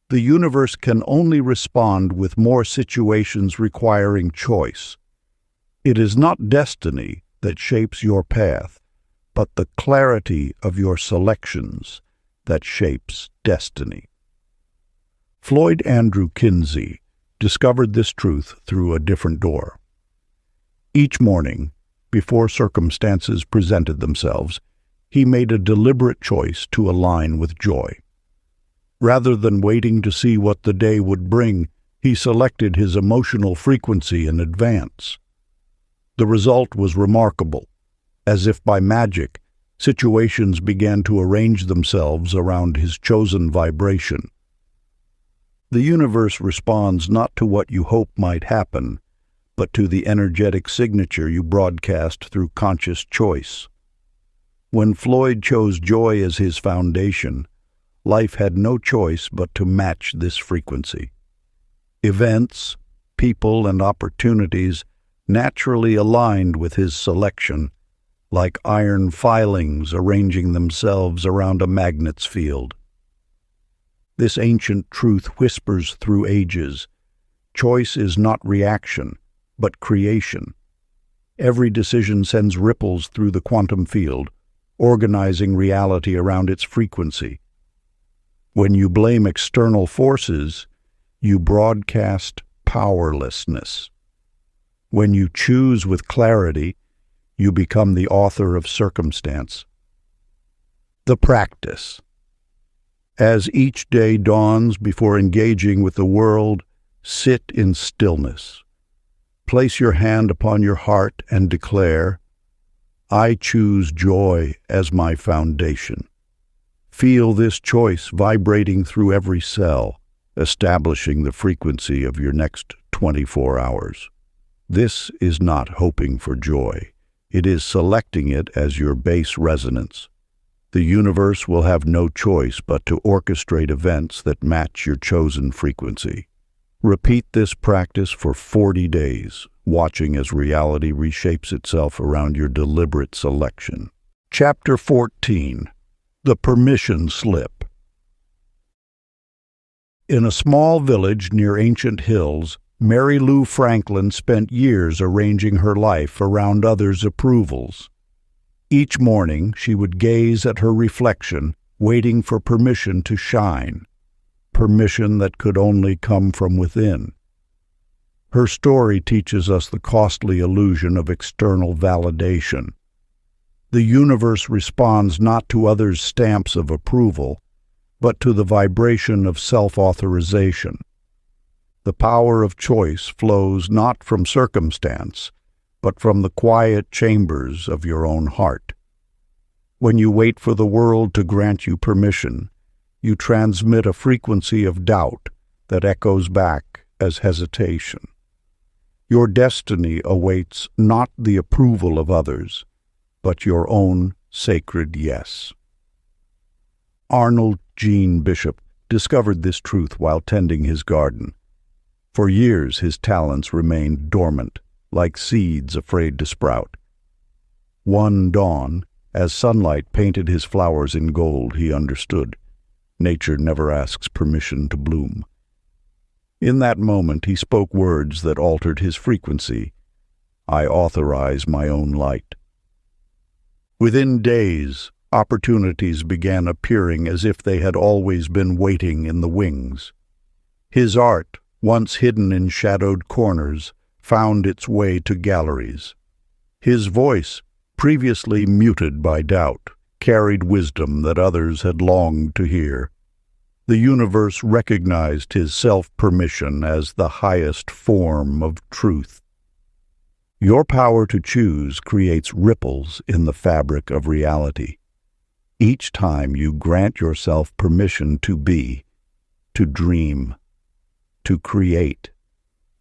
the universe can only respond with more situations requiring choice. It is not destiny that shapes your path, but the clarity of your selections that shapes destiny. Floyd Andrew Kinsey discovered this truth through a different door. Each morning, before circumstances presented themselves, he made a deliberate choice to align with joy. Rather than waiting to see what the day would bring, he selected his emotional frequency in advance. The result was remarkable. As if by magic, situations began to arrange themselves around his chosen vibration. The universe responds not to what you hope might happen, but to the energetic signature you broadcast through conscious choice. When Floyd chose joy as his foundation, life had no choice but to match this frequency. Events, people, and opportunities naturally aligned with his selection, like iron filings arranging themselves around a magnet's field. This ancient truth whispers through ages. Choice is not reaction, but creation. Every decision sends ripples through the quantum field, organizing reality around its frequency. When you blame external forces, you broadcast powerlessness. When you choose with clarity, you become the author of circumstance. The practice. As each day dawns before engaging with the world, sit in stillness. Place your hand upon your heart and declare, I choose joy as my foundation. Feel this choice vibrating through every cell, establishing the frequency of your next 24 hours. This is not hoping for joy. It is selecting it as your base resonance. The universe will have no choice but to orchestrate events that match your chosen frequency. Repeat this practice for 40 days, watching as reality reshapes itself around your deliberate selection. Chapter 14. The Permission Slip. In a small village near ancient hills, Mary Lou Franklin spent years arranging her life around others' approvals. Each morning, she would gaze at her reflection, waiting for permission to shine, permission that could only come from within. Her story teaches us the costly illusion of external validation. The universe responds not to others' stamps of approval, but to the vibration of self-authorization. The power of choice flows not from circumstance, but from the quiet chambers of your own heart. When you wait for the world to grant you permission, you transmit a frequency of doubt that echoes back as hesitation. Your destiny awaits not the approval of others, but your own sacred yes. Arnold Jean Bishop discovered this truth while tending his garden. For years his talents remained dormant, like seeds afraid to sprout. One dawn, as sunlight painted his flowers in gold, he understood. Nature never asks permission to bloom. In that moment he spoke words that altered his frequency. I authorize my own light. Within days, opportunities began appearing as if they had always been waiting in the wings. His art, once hidden in shadowed corners, found its way to galleries. His voice, previously muted by doubt, carried wisdom that others had longed to hear. The universe recognized his self-permission as the highest form of truth. Your power to choose creates ripples in the fabric of reality. Each time you grant yourself permission to be, to dream, to create,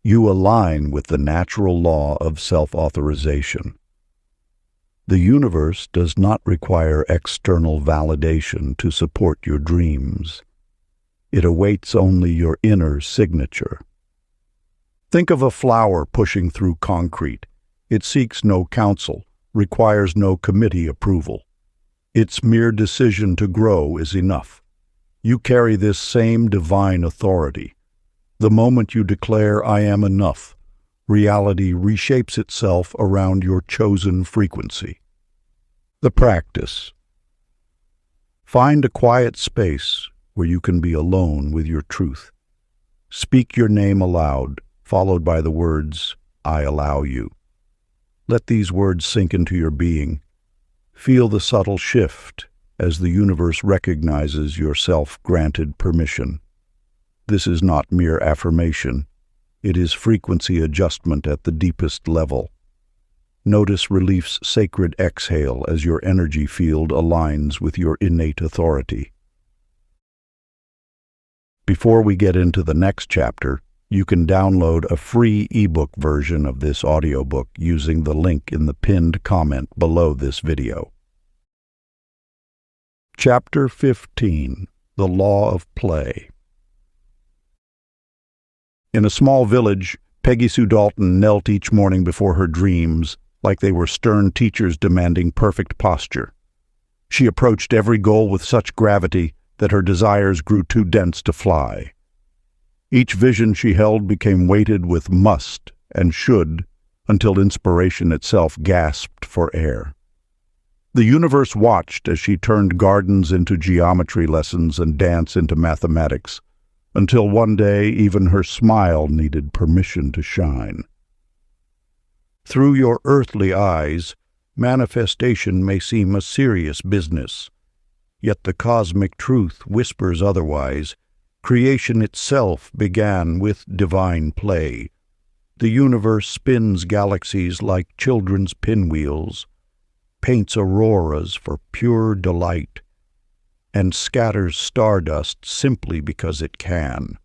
you align with the natural law of self-authorization. The universe does not require external validation to support your dreams. It awaits only your inner signature. Think of a flower pushing through concrete. It seeks no counsel, requires no committee approval. Its mere decision to grow is enough. You carry this same divine authority. The moment you declare, I am enough, reality reshapes itself around your chosen frequency. The practice. Find a quiet space where you can be alone with your truth. Speak your name aloud, followed by the words, I allow you. Let these words sink into your being. Feel the subtle shift as the universe recognizes your self-granted permission. This is not mere affirmation. It is frequency adjustment at the deepest level. Notice relief's sacred exhale as your energy field aligns with your innate authority. Before we get into the next chapter, you can download a free ebook version of this audiobook using the link in the pinned comment below this video. Chapter 15. The Law of Play. In a small village, Peggy Sue Dalton knelt each morning before her dreams, like they were stern teachers demanding perfect posture. She approached every goal with such gravity that her desires grew too dense to fly. Each vision she held became weighted with must and should until inspiration itself gasped for air. The universe watched as she turned gardens into geometry lessons and dance into mathematics, until one day even her smile needed permission to shine. Through your earthly eyes, manifestation may seem a serious business, yet the cosmic truth whispers otherwise. Creation itself began with divine play. The universe spins galaxies like children's pinwheels, paints auroras for pure delight, and scatters stardust simply because it can.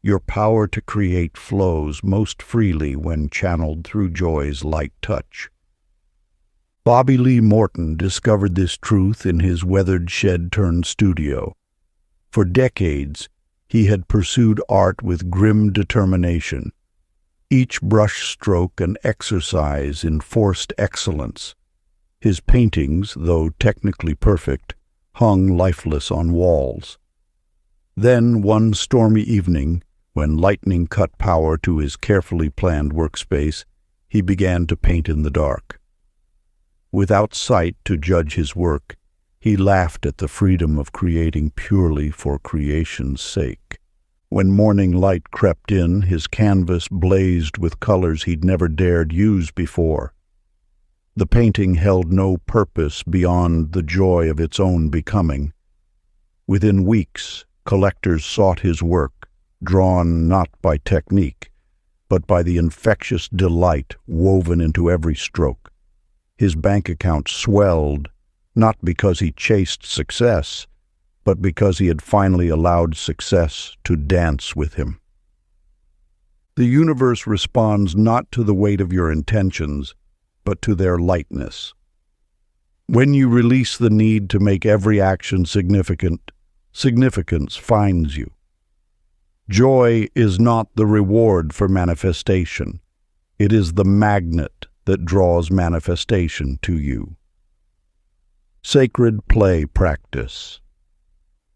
Your power to create flows most freely when channeled through joy's light touch. Bobby Lee Morton discovered this truth in his weathered shed-turned studio. For decades, he had pursued art with grim determination, each brush stroke an exercise in forced excellence. His paintings, though technically perfect, hung lifeless on walls. Then, one stormy evening, when lightning cut power to his carefully planned workspace, he began to paint in the dark. Without sight to judge his work, he laughed at the freedom of creating purely for creation's sake. When morning light crept in, his canvas blazed with colors he'd never dared use before. The painting held no purpose beyond the joy of its own becoming. Within weeks, collectors sought his work, drawn not by technique, but by the infectious delight woven into every stroke. His bank account swelled, not because he chased success, but because he had finally allowed success to dance with him. The universe responds not to the weight of your intentions, but to their lightness. When you release the need to make every action significant, significance finds you. Joy is not the reward for manifestation. It is the magnet that draws manifestation to you. Sacred play practice.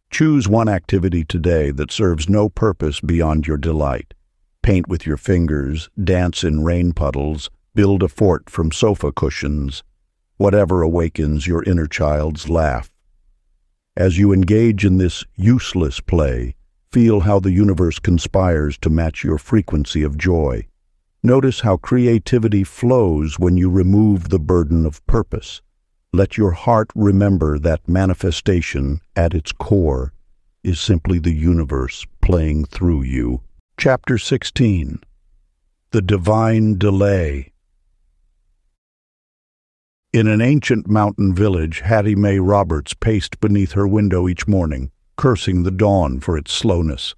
Choose one activity today that serves no purpose beyond your delight. Paint with your fingers, dance in rain puddles, build a fort from sofa cushions, whatever awakens your inner child's laugh. As you engage in this useless play, feel how the universe conspires to match your frequency of joy. Notice how creativity flows when you remove the burden of purpose. Let your heart remember that manifestation, at its core, is simply the universe playing through you. Chapter 16. The Divine Delay. In an ancient mountain village, Hattie Mae Roberts paced beneath her window each morning, cursing the dawn for its slowness.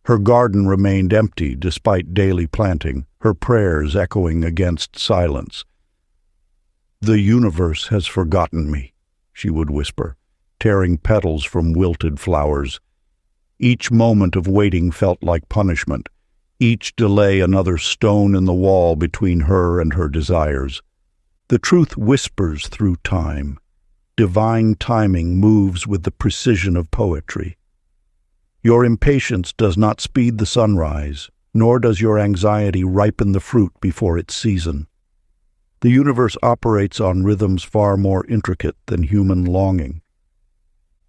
Her garden remained empty despite daily planting, her prayers echoing against silence. "The universe has forgotten me," she would whisper, tearing petals from wilted flowers. Each moment of waiting felt like punishment, each delay another stone in the wall between her and her desires. The truth whispers through time. Divine timing moves with the precision of poetry. Your impatience does not speed the sunrise, nor does your anxiety ripen the fruit before its season. The universe operates on rhythms far more intricate than human longing.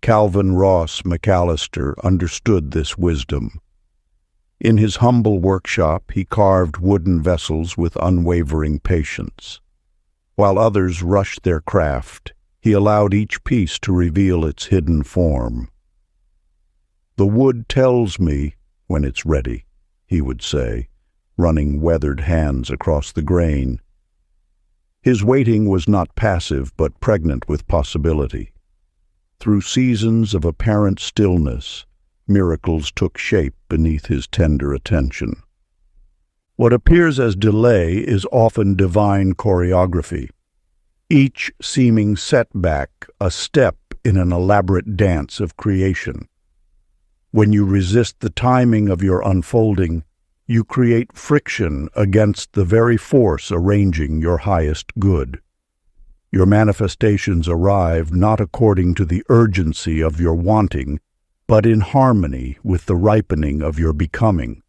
Calvin Ross McAllister understood this wisdom. In his humble workshop, he carved wooden vessels with unwavering patience. While others rushed their craft, he allowed each piece to reveal its hidden form. "The wood tells me when it's ready," he would say, running weathered hands across the grain. His waiting was not passive but pregnant with possibility. Through seasons of apparent stillness, miracles took shape beneath his tender attention. What appears as delay is often divine choreography. Each seeming setback, a step in an elaborate dance of creation. When you resist the timing of your unfolding, you create friction against the very force arranging your highest good. Your manifestations arrive not according to the urgency of your wanting, but in harmony with the ripening of your becoming.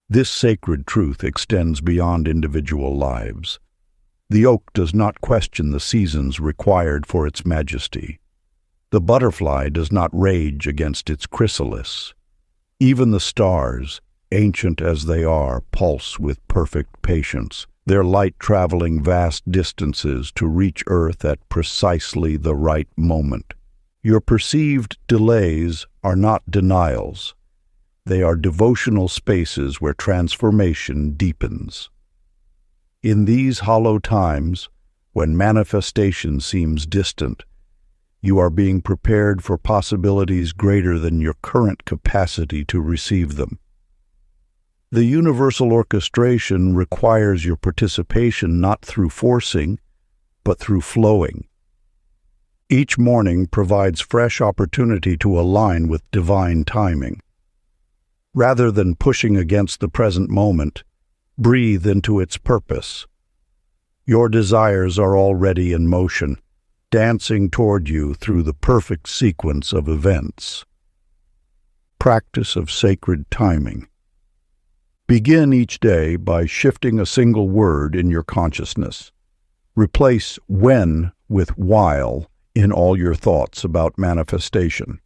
This sacred truth extends beyond individual lives. The oak does not question the seasons required for its majesty. The butterfly does not rage against its chrysalis. Even the stars, ancient as they are, pulse with perfect patience, their light traveling vast distances to reach Earth at precisely the right moment. Your perceived delays are not denials. They are devotional spaces where transformation deepens. In these hollow times, when manifestation seems distant, you are being prepared for possibilities greater than your current capacity to receive them. The universal orchestration requires your participation not through forcing, but through flowing. Each morning provides fresh opportunity to align with divine timing. Rather than pushing against the present moment, breathe into its purpose. Your desires are already in motion, dancing toward you through the perfect sequence of events. Practice of sacred timing. Begin each day by shifting a single word in your consciousness. Replace when with while in all your thoughts about manifestation.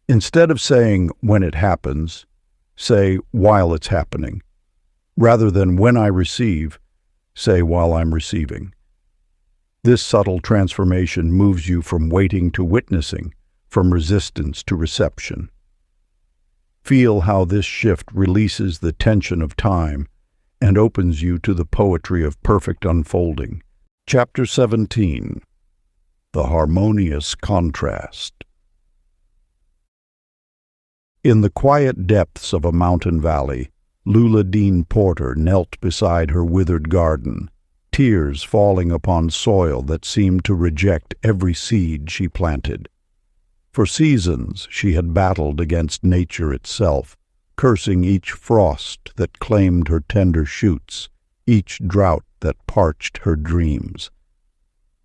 Instead of saying when it happens, say while it's happening. Rather than when I receive, say while I'm receiving. This subtle transformation moves you from waiting to witnessing, from resistance to reception. Feel how this shift releases the tension of time and opens you to the poetry of perfect unfolding. Chapter 17. The Harmonious Contrast. In the quiet depths of a mountain valley, Lula Dean Porter knelt beside her withered garden, tears falling upon soil that seemed to reject every seed she planted. For seasons she had battled against nature itself, cursing each frost that claimed her tender shoots, each drought that parched her dreams.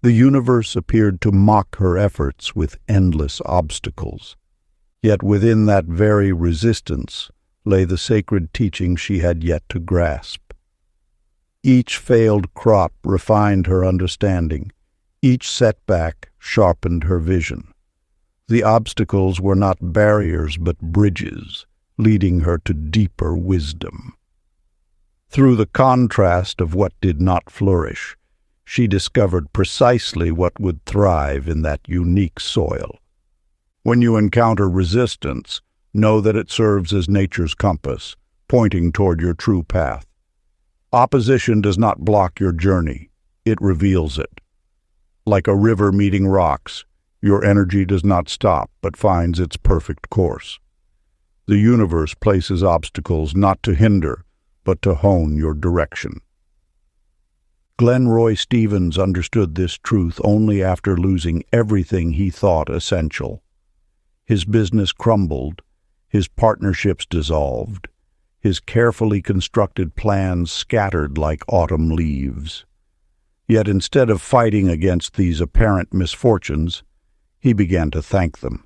The universe appeared to mock her efforts with endless obstacles. Yet within that very resistance lay the sacred teaching she had yet to grasp. Each failed crop refined her understanding. Each setback sharpened her vision. The obstacles were not barriers but bridges, leading her to deeper wisdom. Through the contrast of what did not flourish, she discovered precisely what would thrive in that unique soil. When you encounter resistance, know that it serves as nature's compass, pointing toward your true path. Opposition does not block your journey, it reveals it. Like a river meeting rocks, your energy does not stop but finds its perfect course. The universe places obstacles not to hinder, but to hone your direction. Glenroy Stevens understood this truth only after losing everything he thought essential. His business crumbled, his partnerships dissolved, his carefully constructed plans scattered like autumn leaves. Yet instead of fighting against these apparent misfortunes, he began to thank them.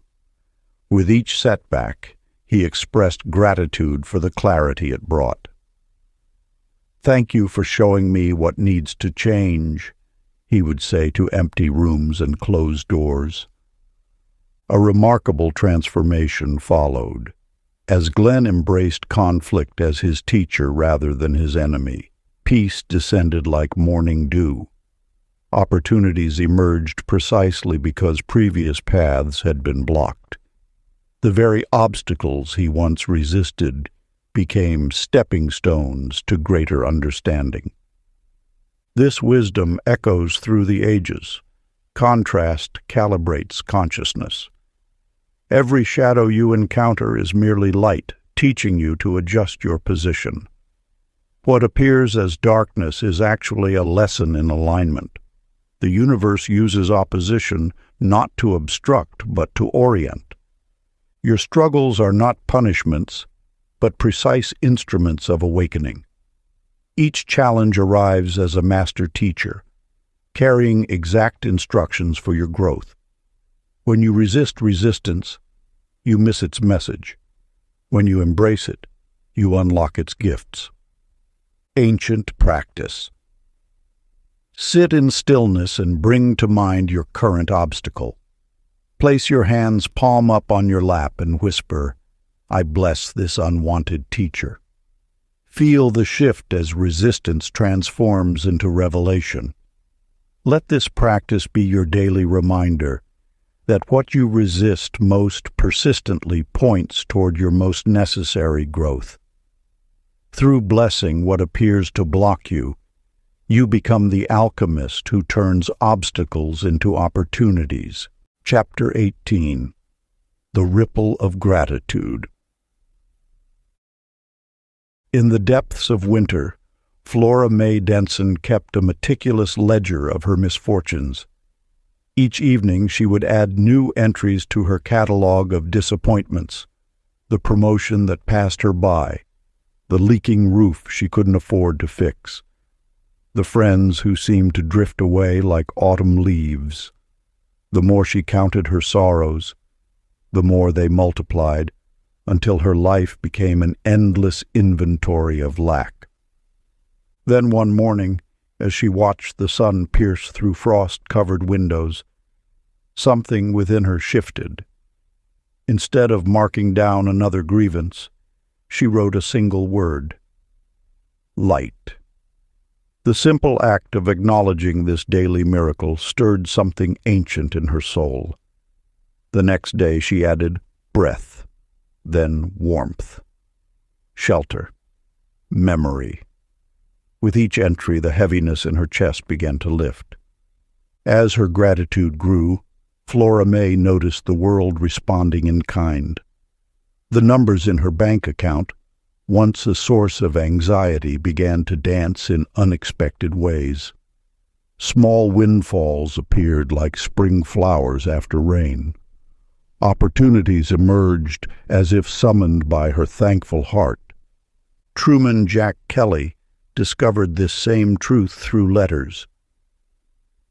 With each setback, he expressed gratitude for the clarity it brought. "Thank you for showing me what needs to change," he would say to empty rooms and closed doors. A remarkable transformation followed. As Glenn embraced conflict as his teacher rather than his enemy, peace descended like morning dew. Opportunities emerged precisely because previous paths had been blocked. The very obstacles he once resisted became stepping stones to greater understanding. This wisdom echoes through the ages. Contrast calibrates consciousness. Every shadow you encounter is merely light, teaching you to adjust your position. What appears as darkness is actually a lesson in alignment. The universe uses opposition not to obstruct, but to orient. Your struggles are not punishments, but precise instruments of awakening. Each challenge arrives as a master teacher, carrying exact instructions for your growth. When you resist resistance, you miss its message. When you embrace it, you unlock its gifts. Ancient practice. Sit in stillness and bring to mind your current obstacle. Place your hands palm up on your lap and whisper, "I bless this unwanted teacher." Feel the shift as resistance transforms into revelation. Let this practice be your daily reminder that what you resist most persistently points toward your most necessary growth. Through blessing what appears to block you, you become the alchemist who turns obstacles into opportunities. Chapter 18. The Ripple of Gratitude. In the depths of winter, Flora Mae Denson kept a meticulous ledger of her misfortunes. Each evening she would add new entries to her catalog of disappointments: the promotion that passed her by, the leaking roof she couldn't afford to fix, the friends who seemed to drift away like autumn leaves. The more she counted her sorrows, the more they multiplied, until her life became an endless inventory of lack. Then one morning, as she watched the sun pierce through frost-covered windows, something within her shifted. Instead of marking down another grievance, she wrote a single word: light. The simple act of acknowledging this daily miracle stirred something ancient in her soul. The next day she added breath, then warmth, shelter, memory. With each entry, the heaviness in her chest began to lift. As her gratitude grew, Flora Mae noticed the world responding in kind. The numbers in her bank account, once a source of anxiety, began to dance in unexpected ways. Small windfalls appeared like spring flowers after rain. Opportunities emerged as if summoned by her thankful heart. Truman Jack Kelly discovered this same truth through letters.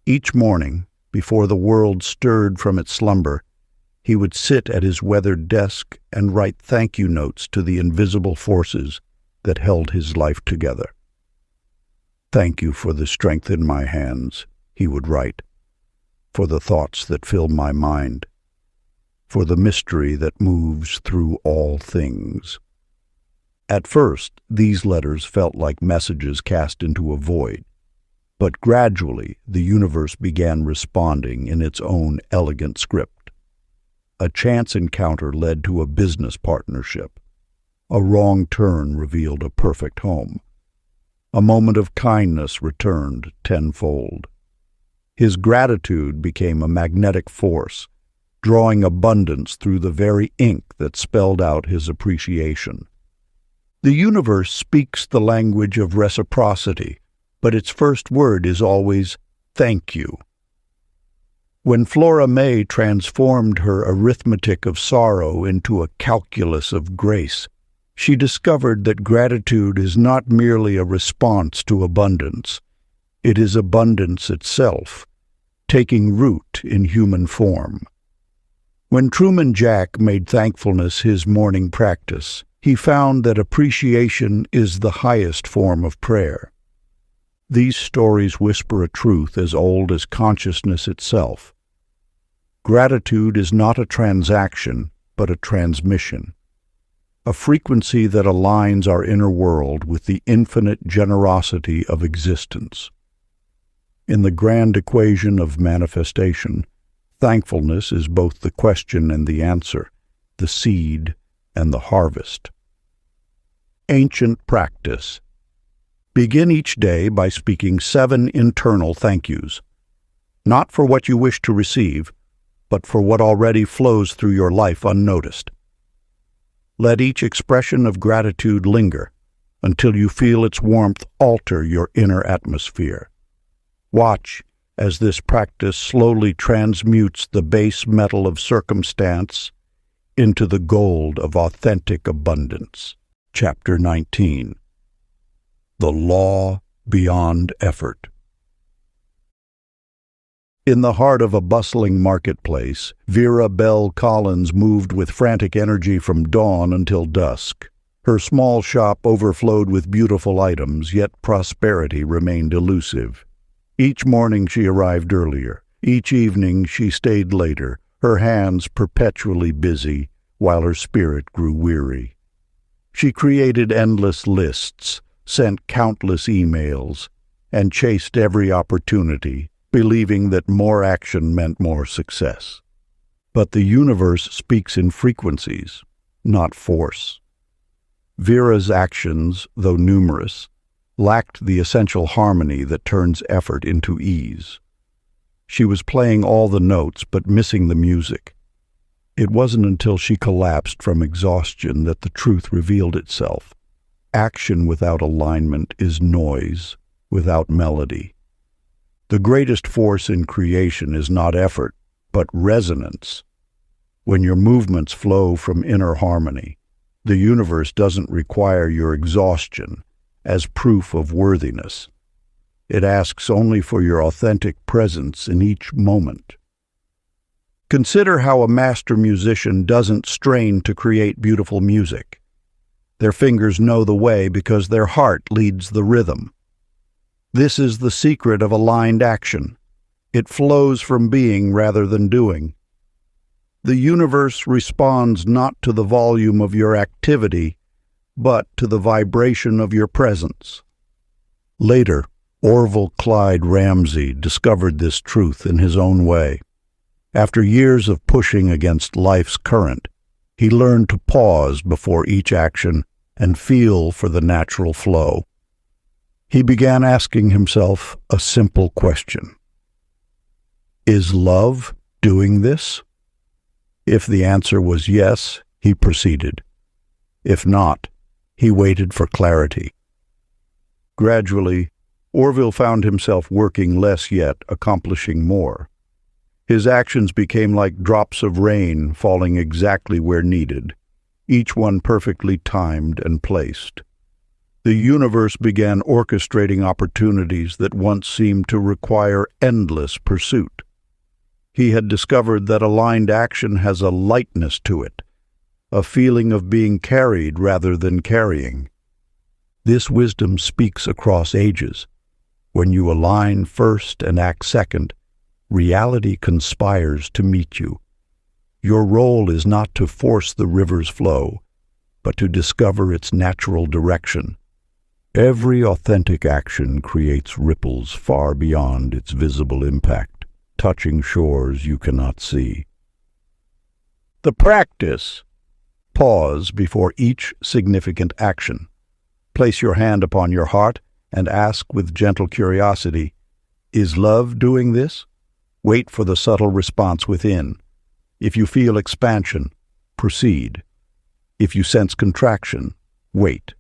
Each morning, before the world stirred from its slumber, he would sit at his weathered desk and write thank-you notes to the invisible forces that held his life together. "Thank you for the strength in my hands," he would write, "for the thoughts that fill my mind, for the mystery that moves through all things." At first, these letters felt like messages cast into a void, but gradually the universe began responding in its own elegant script. A chance encounter led to a business partnership. A wrong turn revealed a perfect home. A moment of kindness returned tenfold. His gratitude became a magnetic force, drawing abundance through the very ink that spelled out his appreciation. The universe speaks the language of reciprocity, but its first word is always "thank you." When Flora Mae transformed her arithmetic of sorrow into a calculus of grace, she discovered that gratitude is not merely a response to abundance. It is abundance itself, taking root in human form. When Truman Jack made thankfulness his morning practice, he found that appreciation is the highest form of prayer. These stories whisper a truth as old as consciousness itself. Gratitude is not a transaction, but a transmission, a frequency that aligns our inner world with the infinite generosity of existence. In the grand equation of manifestation, thankfulness is both the question and the answer, the seed and the harvest. Ancient practice. Begin each day by speaking 7 internal thank yous, not for what you wish to receive, but for what already flows through your life unnoticed. Let each expression of gratitude linger until you feel its warmth alter your inner atmosphere. Watch as this practice slowly transmutes the base metal of circumstance into the gold of authentic abundance. Chapter 19. The Law Beyond Effort. In the heart of a bustling marketplace, Vera Bell Collins moved with frantic energy from dawn until dusk. Her small shop overflowed with beautiful items, yet prosperity remained elusive. Each morning she arrived earlier. Each evening she stayed later, her hands perpetually busy, while her spirit grew weary. She created endless lists, sent countless emails, and chased every opportunity, believing that more action meant more success. But the universe speaks in frequencies, not force. Vera's actions, though numerous, lacked the essential harmony that turns effort into ease. She was playing all the notes but missing the music. It wasn't until she collapsed from exhaustion that the truth revealed itself. Action without alignment is noise without melody. The greatest force in creation is not effort, but resonance. When your movements flow from inner harmony, the universe doesn't require your exhaustion as proof of worthiness. It asks only for your authentic presence in each moment. Consider how a master musician doesn't strain to create beautiful music. Their fingers know the way because their heart leads the rhythm. This is the secret of aligned action. It flows from being rather than doing. The universe responds not to the volume of your activity, but to the vibration of your presence. Later, Orville Clyde Ramsey discovered this truth in his own way. After years of pushing against life's current, he learned to pause before each action and feel for the natural flow. He began asking himself a simple question. Is love doing this? If the answer was yes, he proceeded. If not, he waited for clarity. Gradually, Orville found himself working less yet accomplishing more. His actions became like drops of rain falling exactly where needed, each one perfectly timed and placed. The universe began orchestrating opportunities that once seemed to require endless pursuit. He had discovered that aligned action has a lightness to it, a feeling of being carried rather than carrying. This wisdom speaks across ages. When you align first and act second, reality conspires to meet you. Your role is not to force the river's flow, but to discover its natural direction. Every authentic action creates ripples far beyond its visible impact, touching shores you cannot see. The practice. Pause before each significant action. Place your hand upon your heart and ask with gentle curiosity, is love doing this? Wait for the subtle response within. If you feel expansion, proceed. If you sense contraction, wait.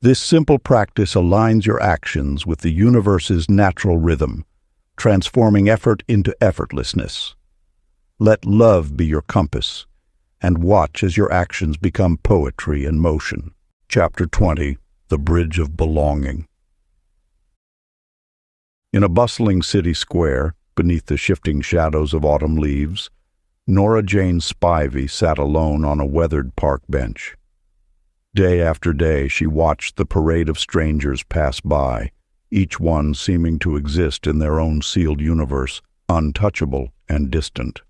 This simple practice aligns your actions with the universe's natural rhythm, transforming effort into effortlessness. Let love be your compass, and watch as your actions become poetry in motion. Chapter 20. The Bridge of Belonging. In a bustling city square, beneath the shifting shadows of autumn leaves, Nora Jane Spivey sat alone on a weathered park bench. Day after day she watched the parade of strangers pass by, each one seeming to exist in their own sealed universe, untouchable and distant.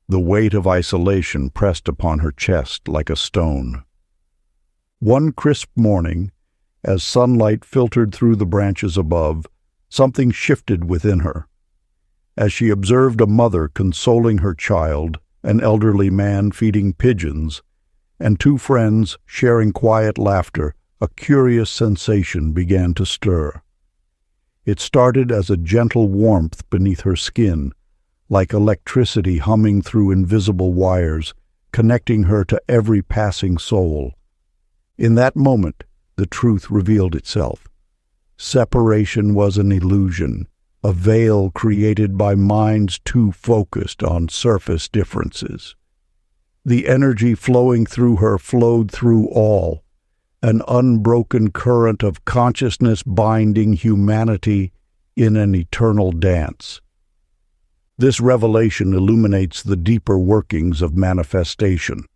The weight of isolation pressed upon her chest like a stone. One crisp morning, as sunlight filtered through the branches above, something shifted within her. As she observed a mother consoling her child, an elderly man feeding pigeons, and two friends sharing quiet laughter, a curious sensation began to stir. It started as a gentle warmth beneath her skin, like electricity humming through invisible wires, connecting her to every passing soul. In that moment, the truth revealed itself. Separation was an illusion, a veil created by minds too focused on surface differences. The energy flowing through her flowed through all, an unbroken current of consciousness binding humanity in an eternal dance. This revelation illuminates the deeper workings of manifestation.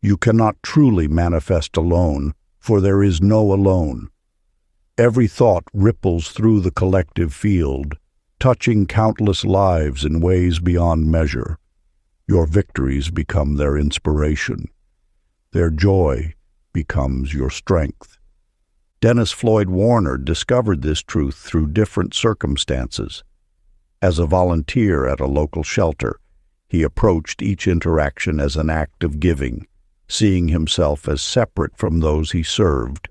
You cannot truly manifest alone, for there is no alone. Every thought ripples through the collective field, touching countless lives in ways beyond measure. Your victories become their inspiration. Their joy becomes your strength. Dennis Floyd Warner discovered this truth through different circumstances. As a volunteer at a local shelter, he approached each interaction as an act of giving, seeing himself as separate from those he served.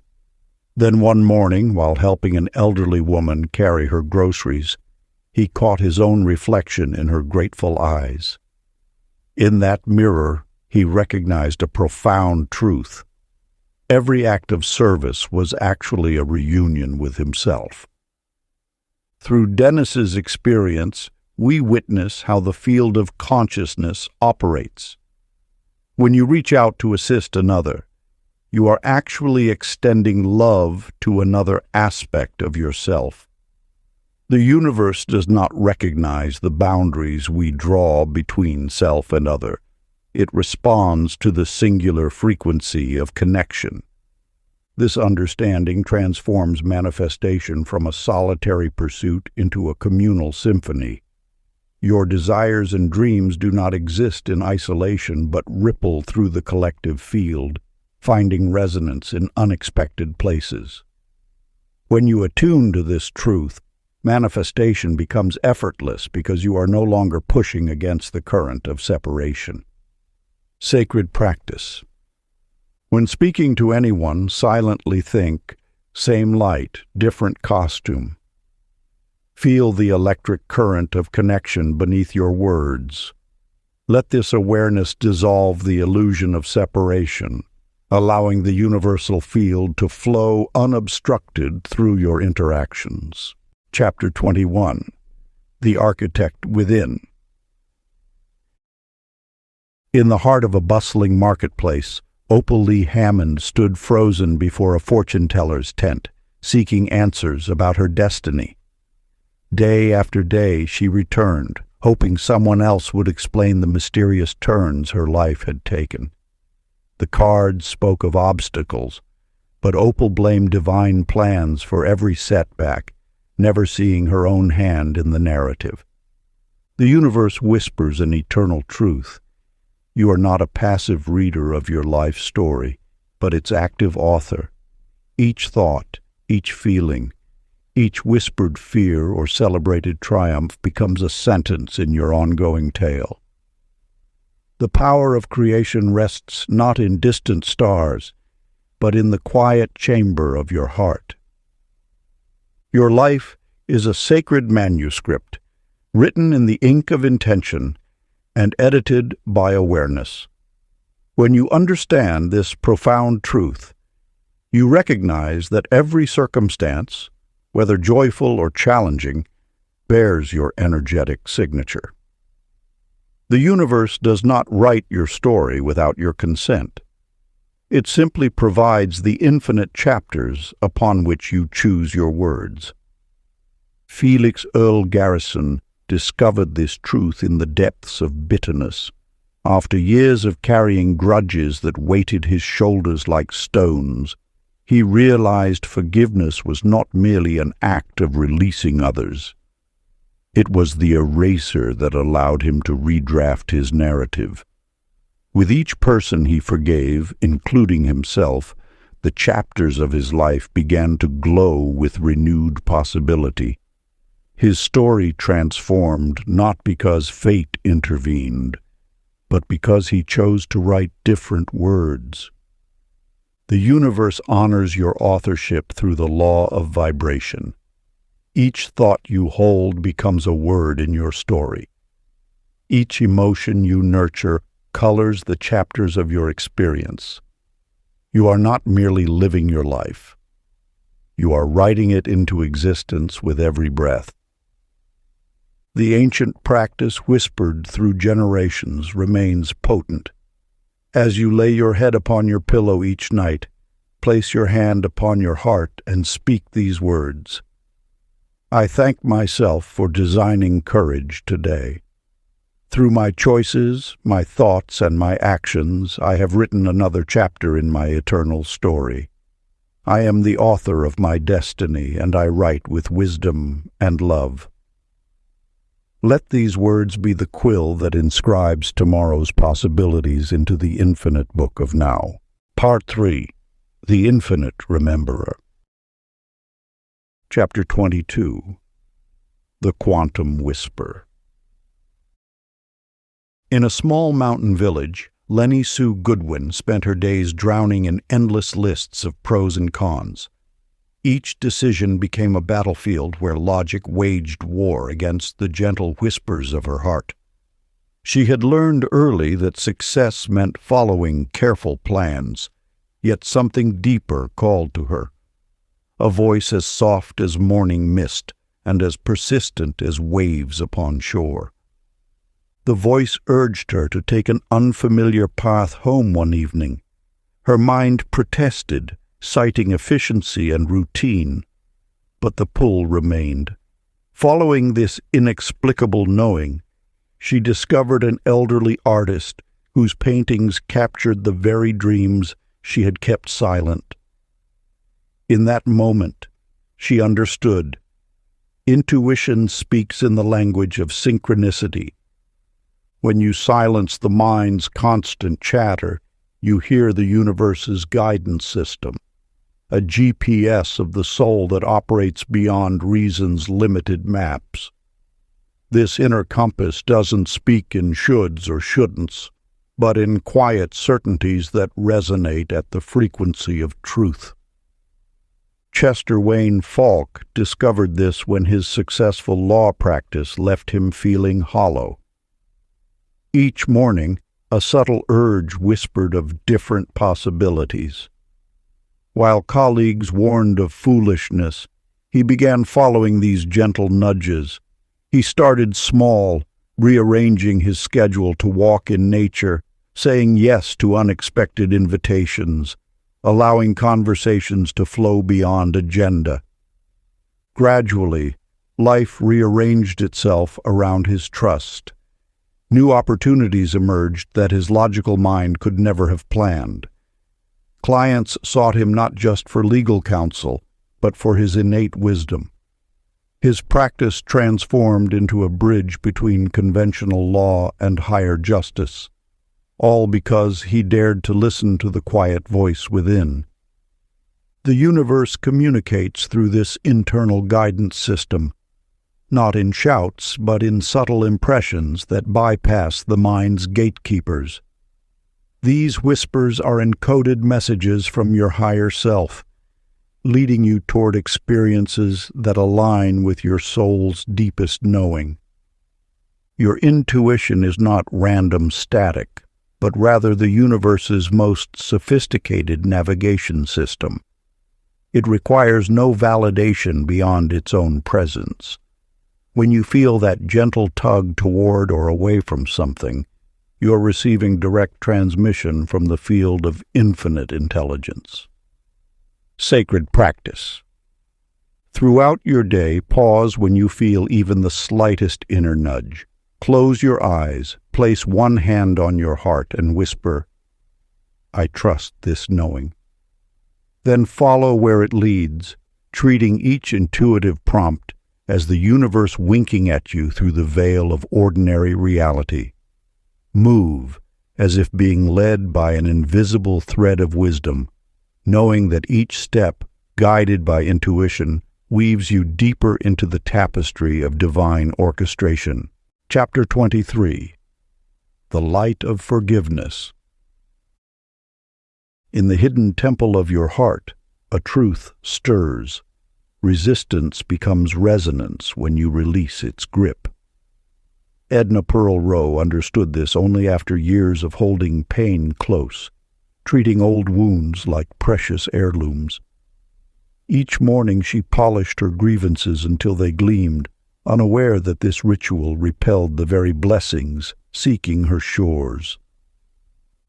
Then one morning, while helping an elderly woman carry her groceries, he caught his own reflection in her grateful eyes. In that mirror, he recognized a profound truth. Every act of service was actually a reunion with himself. Through Dennis's experience, we witness how the field of consciousness operates. When you reach out to assist another, you are actually extending love to another aspect of yourself. The universe does not recognize the boundaries we draw between self and other. It responds to the singular frequency of connection. This understanding transforms manifestation from a solitary pursuit into a communal symphony. Your desires and dreams do not exist in isolation but ripple through the collective field, finding resonance in unexpected places. When you attune to this truth, manifestation becomes effortless because you are no longer pushing against the current of separation. Sacred practice. When speaking to anyone, silently think, same light, different costume. Feel the electric current of connection beneath your words. Let this awareness dissolve the illusion of separation, allowing the universal field to flow unobstructed through your interactions. Chapter 21. The Architect Within. In the heart of a bustling marketplace, Opal Lee Hammond stood frozen before a fortune-teller's tent, seeking answers about her destiny. Day after day she returned, hoping someone else would explain the mysterious turns her life had taken. The cards spoke of obstacles, but Opal blamed divine plans for every setback, never seeing her own hand in the narrative. The universe whispers an eternal truth. You are not a passive reader of your life story, but its active author. Each thought, each feeling, each whispered fear or celebrated triumph becomes a sentence in your ongoing tale. The power of creation rests not in distant stars, but in the quiet chamber of your heart. Your life is a sacred manuscript, written in the ink of intention and edited by awareness. When you understand this profound truth, you recognize that every circumstance, whether joyful or challenging, bears your energetic signature. The universe does not write your story without your consent. It simply provides the infinite chapters upon which you choose your words. Felix Earl Garrison discovered this truth in the depths of bitterness. After years of carrying grudges that weighted his shoulders like stones, he realized forgiveness was not merely an act of releasing others. It was the eraser that allowed him to redraft his narrative. With each person he forgave, including himself, the chapters of his life began to glow with renewed possibility. His story transformed not because fate intervened, but because he chose to write different words. The universe honors your authorship through the law of vibration. Each thought you hold becomes a word in your story. Each emotion you nurture colors the chapters of your experience. You are not merely living your life. You are writing it into existence with every breath. The ancient practice whispered through generations remains potent. As you lay your head upon your pillow each night, place your hand upon your heart and speak these words. I thank myself for designing courage today. Through my choices, my thoughts, and my actions, I have written another chapter in my eternal story. I am the author of my destiny, and I write with wisdom and love. Let these words be the quill that inscribes tomorrow's possibilities into the infinite book of now. Part 3. The Infinite Rememberer. Chapter 22. The Quantum Whisper. In a small mountain village, Lenny Sue Goodwin spent her days drowning in endless lists of pros and cons. Each decision became a battlefield where logic waged war against the gentle whispers of her heart. She had learned early that success meant following careful plans, yet something deeper called to her. A voice as soft as morning mist and as persistent as waves upon shore. The voice urged her to take an unfamiliar path home one evening. Her mind protested, citing efficiency and routine, but the pull remained. Following this inexplicable knowing, she discovered an elderly artist whose paintings captured the very dreams she had kept silent. In that moment, she understood. Intuition speaks in the language of synchronicity. When you silence the mind's constant chatter, you hear the universe's guidance system, a GPS of the soul that operates beyond reason's limited maps. This inner compass doesn't speak in shoulds or shouldn'ts, but in quiet certainties that resonate at the frequency of truth. Chester Wayne Falk discovered this when his successful law practice left him feeling hollow. Each morning, a subtle urge whispered of different possibilities. While colleagues warned of foolishness, he began following these gentle nudges. He started small, rearranging his schedule to walk in nature, saying yes to unexpected invitations, allowing conversations to flow beyond agenda. Gradually, life rearranged itself around his trust. New opportunities emerged that his logical mind could never have planned. Clients sought him not just for legal counsel, but for his innate wisdom. His practice transformed into a bridge between conventional law and higher justice, all because he dared to listen to the quiet voice within. The universe communicates through this internal guidance system, not in shouts, but in subtle impressions that bypass the mind's gatekeepers. These whispers are encoded messages from your higher self, leading you toward experiences that align with your soul's deepest knowing. Your intuition is not random static, but rather the universe's most sophisticated navigation system. It requires no validation beyond its own presence. When you feel that gentle tug toward or away from something, you're receiving direct transmission from the field of infinite intelligence. Sacred practice. Throughout your day, pause when you feel even the slightest inner nudge. Close your eyes, place one hand on your heart, and whisper, I trust this knowing. Then follow where it leads, treating each intuitive prompt as the universe winking at you through the veil of ordinary reality. Move as if being led by an invisible thread of wisdom, knowing that each step, guided by intuition, weaves you deeper into the tapestry of divine orchestration. Chapter 23. The Light of Forgiveness. In the hidden temple of your heart, a truth stirs. Resistance becomes resonance when you release its grip. Edna Pearl Rowe understood this only after years of holding pain close, treating old wounds like precious heirlooms. Each morning she polished her grievances until they gleamed, unaware that this ritual repelled the very blessings seeking her shores.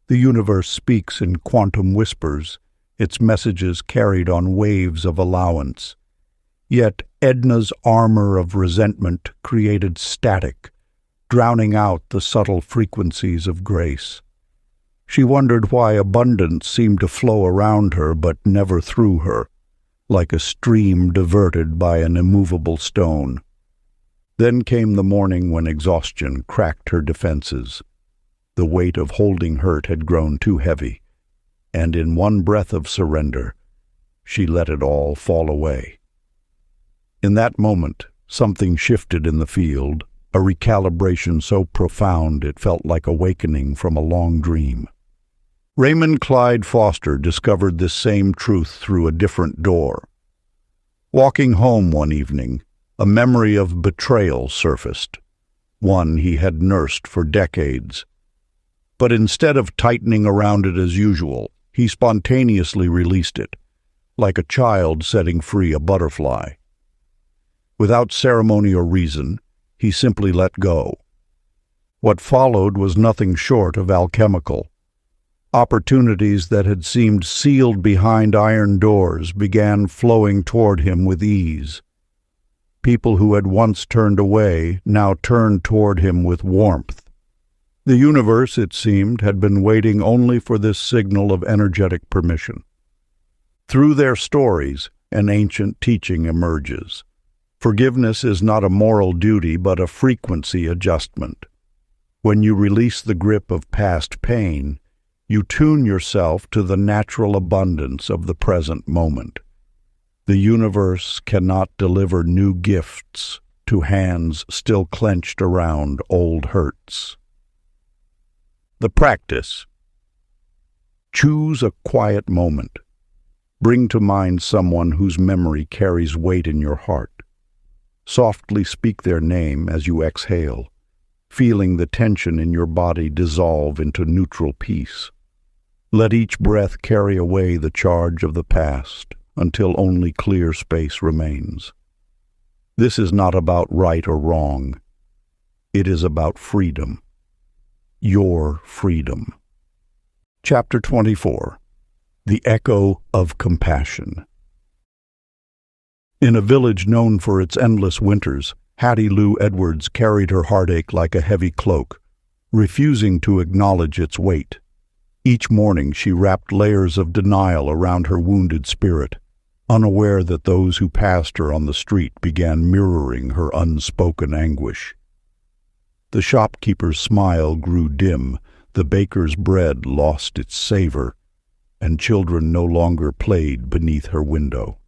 The universe speaks in quantum whispers, its messages carried on waves of allowance. Yet Edna's armor of resentment created static, drowning out the subtle frequencies of grace. She wondered why abundance seemed to flow around her but never through her, like a stream diverted by an immovable stone. Then came the morning when exhaustion cracked her defenses. The weight of holding hurt had grown too heavy, and in one breath of surrender, she let it all fall away. In that moment, something shifted in the field, a recalibration so profound it felt like awakening from a long dream. Raymond Clyde Foster discovered this same truth through a different door. Walking home one evening, a memory of betrayal surfaced, one he had nursed for decades. But instead of tightening around it as usual, he spontaneously released it, like a child setting free a butterfly. Without ceremony or reason, he simply let go. What followed was nothing short of alchemical. Opportunities that had seemed sealed behind iron doors began flowing toward him with ease. People who had once turned away now turned toward him with warmth. The universe, it seemed, had been waiting only for this signal of energetic permission. Through their stories, an ancient teaching emerges. Forgiveness is not a moral duty, but a frequency adjustment. When you release the grip of past pain, you tune yourself to the natural abundance of the present moment. The universe cannot deliver new gifts to hands still clenched around old hurts. The practice. Choose a quiet moment. Bring to mind someone whose memory carries weight in your heart. Softly speak their name as you exhale, feeling the tension in your body dissolve into neutral peace. Let each breath carry away the charge of the past until only clear space remains. This is not about right or wrong. It is about freedom. Your freedom. Chapter 24. The Echo of Compassion. In a village known for its endless winters, Hattie Lou Edwards carried her heartache like a heavy cloak, refusing to acknowledge its weight. Each morning she wrapped layers of denial around her wounded spirit, unaware that those who passed her on the street began mirroring her unspoken anguish. The shopkeeper's smile grew dim, the baker's bread lost its savor, and children no longer played beneath her window.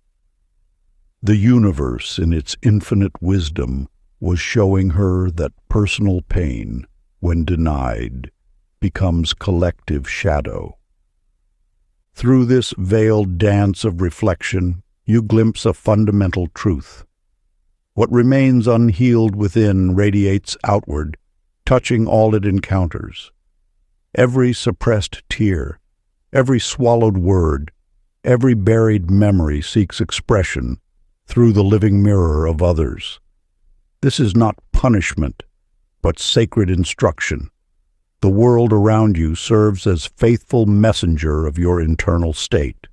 The universe, in its infinite wisdom, was showing her that personal pain, when denied, becomes collective shadow. Through this veiled dance of reflection, you glimpse a fundamental truth. What remains unhealed within radiates outward, touching all it encounters. Every suppressed tear, every swallowed word, every buried memory seeks expression through the living mirror of others. This is not punishment, but sacred instruction. The world around you serves as faithful messenger of your internal state.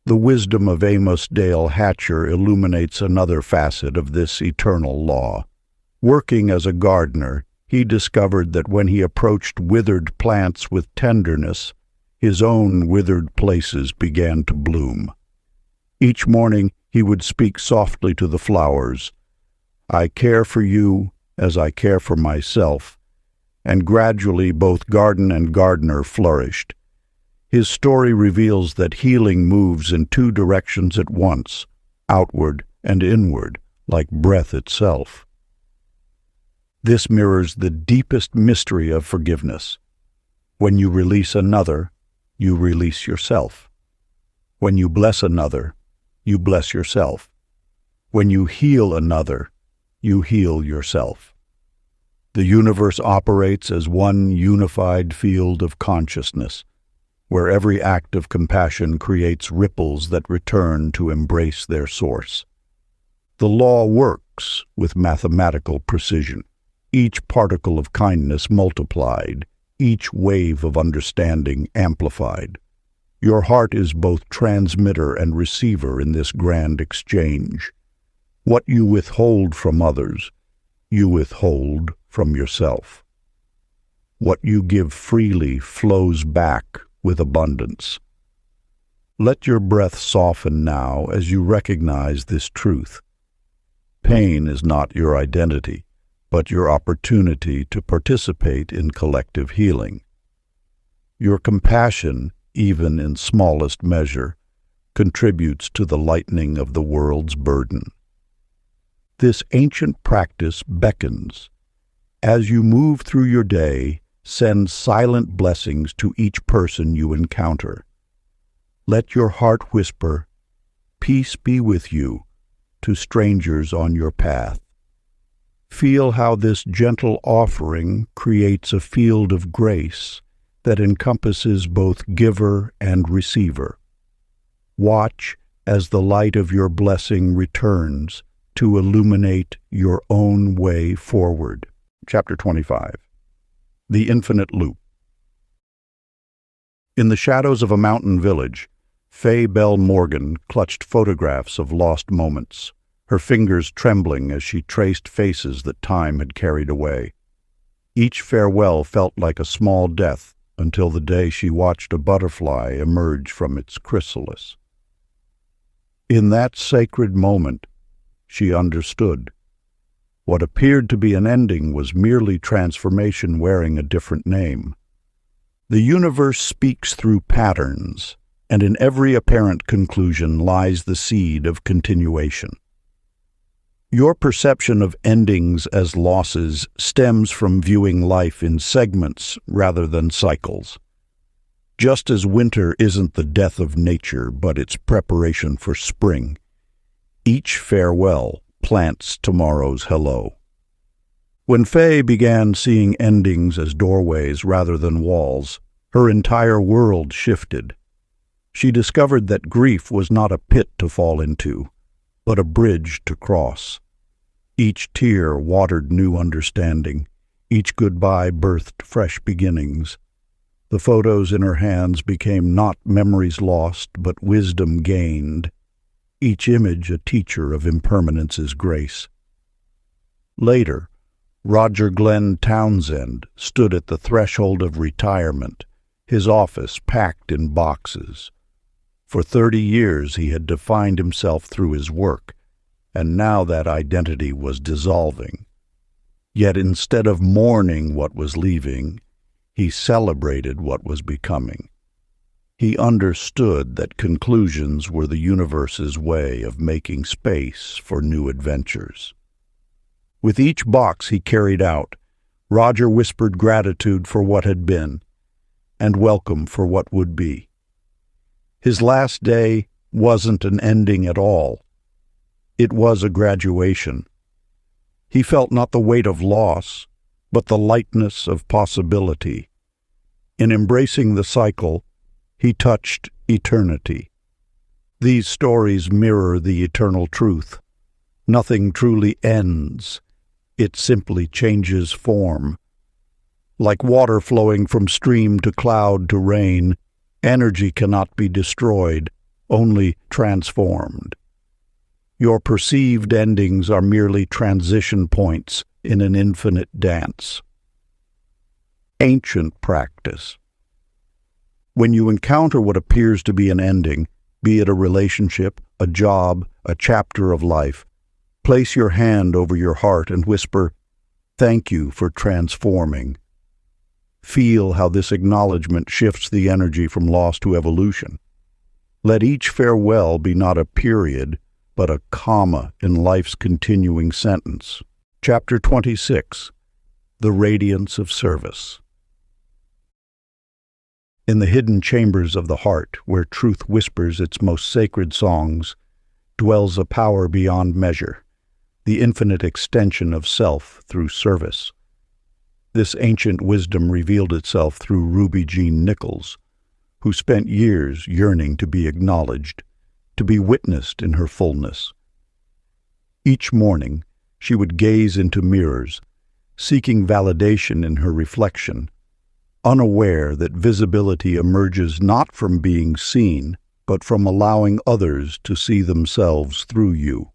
The wisdom of Amos Dale Hatcher illuminates another facet of this eternal law. Working as a gardener, he discovered that when he approached withered plants with tenderness, his own withered places began to bloom. Each morning he would speak softly to the flowers, "I care for you as I care for myself," and gradually both garden and gardener flourished. His story reveals that healing moves in two directions at once, outward and inward, like breath itself. This mirrors the deepest mystery of forgiveness. When you release another, you release yourself. When you bless another, you bless yourself. When you heal another, you heal yourself. The universe operates as one unified field of consciousness, where every act of compassion creates ripples that return to embrace their source. The law works books with mathematical precision. Each particle of kindness multiplied, each wave of understanding amplified. Your heart is both transmitter and receiver in this grand exchange. What you withhold from others, you withhold from yourself. What you give freely flows back with abundance. Let your breath soften now as you recognize this truth. Pain is not your identity, but your opportunity to participate in collective healing. Your compassion, even in smallest measure, contributes to the lightening of the world's burden. This ancient practice beckons. As you move through your day, send silent blessings to each person you encounter. Let your heart whisper, "Peace be with you," to strangers on your path. Feel how this gentle offering creates a field of grace that encompasses both giver and receiver. Watch as the light of your blessing returns to illuminate your own way forward. Chapter 25. The Infinite Loop. In the shadows of a mountain village, Fay Bell Morgan clutched photographs of lost moments, her fingers trembling as she traced faces that time had carried away. Each farewell felt like a small death until the day she watched a butterfly emerge from its chrysalis. In that sacred moment, she understood. What appeared to be an ending was merely transformation wearing a different name. The universe speaks through patterns, and in every apparent conclusion lies the seed of continuation. Your perception of endings as losses stems from viewing life in segments rather than cycles. Just as winter isn't the death of nature, but its preparation for spring, each farewell plants tomorrow's hello. When Fay began seeing endings as doorways rather than walls, her entire world shifted. She discovered that grief was not a pit to fall into, but a bridge to cross. Each tear watered new understanding. Each goodbye birthed fresh beginnings. The photos in her hands became not memories lost, but wisdom gained. Each image a teacher of impermanence's grace. Later, Roger Glenn Townsend stood at the threshold of retirement, his office packed in boxes. For 30 years he had defined himself through his work, and now that identity was dissolving. Yet instead of mourning what was leaving, he celebrated what was becoming. He understood that conclusions were the universe's way of making space for new adventures. With each box he carried out, Roger whispered gratitude for what had been, and welcome for what would be. His last day wasn't an ending at all. It was a graduation. He felt not the weight of loss, but the lightness of possibility. In embracing the cycle, he touched eternity. These stories mirror the eternal truth. Nothing truly ends. It simply changes form. Like water flowing from stream to cloud to rain, energy cannot be destroyed, only transformed. Your perceived endings are merely transition points in an infinite dance. Ancient practice. When you encounter what appears to be an ending, be it a relationship, a job, a chapter of life, place your hand over your heart and whisper, "Thank you for transforming." Feel how this acknowledgement shifts the energy from loss to evolution. Let each farewell be not a period, but a comma in life's continuing sentence. Chapter 26. The Radiance of Service. In the hidden chambers of the heart, where truth whispers its most sacred songs, dwells a power beyond measure, the infinite extension of self through service. This ancient wisdom revealed itself through Ruby Jean Nichols, who spent years yearning to be acknowledged, to be witnessed in her fullness. Each morning, She would gaze into mirrors, seeking validation in her reflection, unaware that visibility emerges not from being seen, but from allowing others to see themselves through you.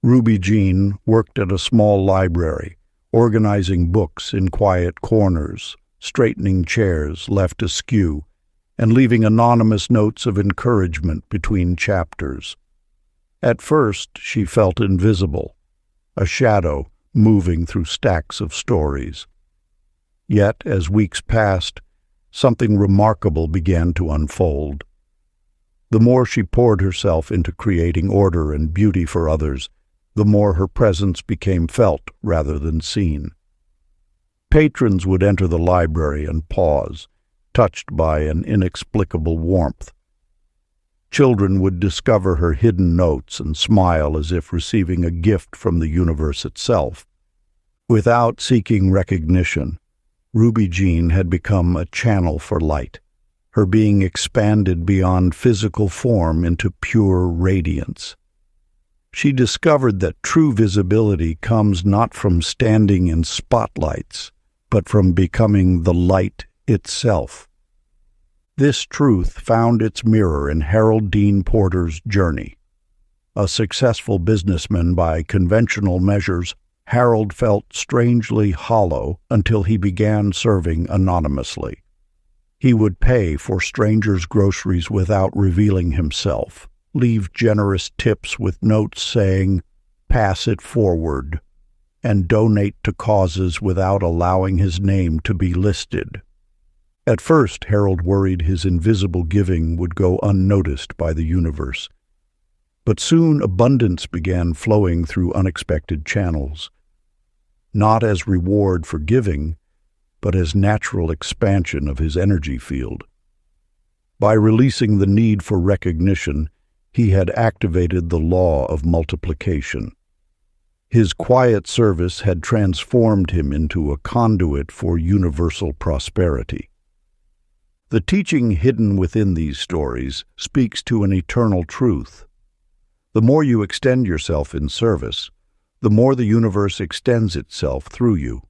Ruby Jean worked at a small library, organizing books in quiet corners, straightening chairs left askew, and leaving anonymous notes of encouragement between chapters. At first, she felt invisible, a shadow moving through stacks of stories. Yet, as weeks passed, something remarkable began to unfold. The more she poured herself into creating order and beauty for others, the more her presence became felt rather than seen. Patrons would enter the library and pause, touched by an inexplicable warmth. Children would discover her hidden notes and smile as if receiving a gift from the universe itself. Without seeking recognition, Ruby Jean had become a channel for light, her being expanded beyond physical form into pure radiance. She discovered that true visibility comes not from standing in spotlights, but from becoming the light itself. This truth found its mirror in Harold Dean Porter's journey. A successful businessman by conventional measures, Harold felt strangely hollow until he began serving anonymously. He would pay for strangers' groceries without revealing himself, leave generous tips with notes saying, "Pass it forward," and donate to causes without allowing his name to be listed. At first, Harold worried his invisible giving would go unnoticed by the universe. But soon abundance began flowing through unexpected channels, not as reward for giving, but as natural expansion of his energy field. By releasing the need for recognition, he had activated the law of multiplication. His quiet service had transformed him into a conduit for universal prosperity. The teaching hidden within these stories speaks to an eternal truth. The more you extend yourself in service, the more the universe extends itself through you.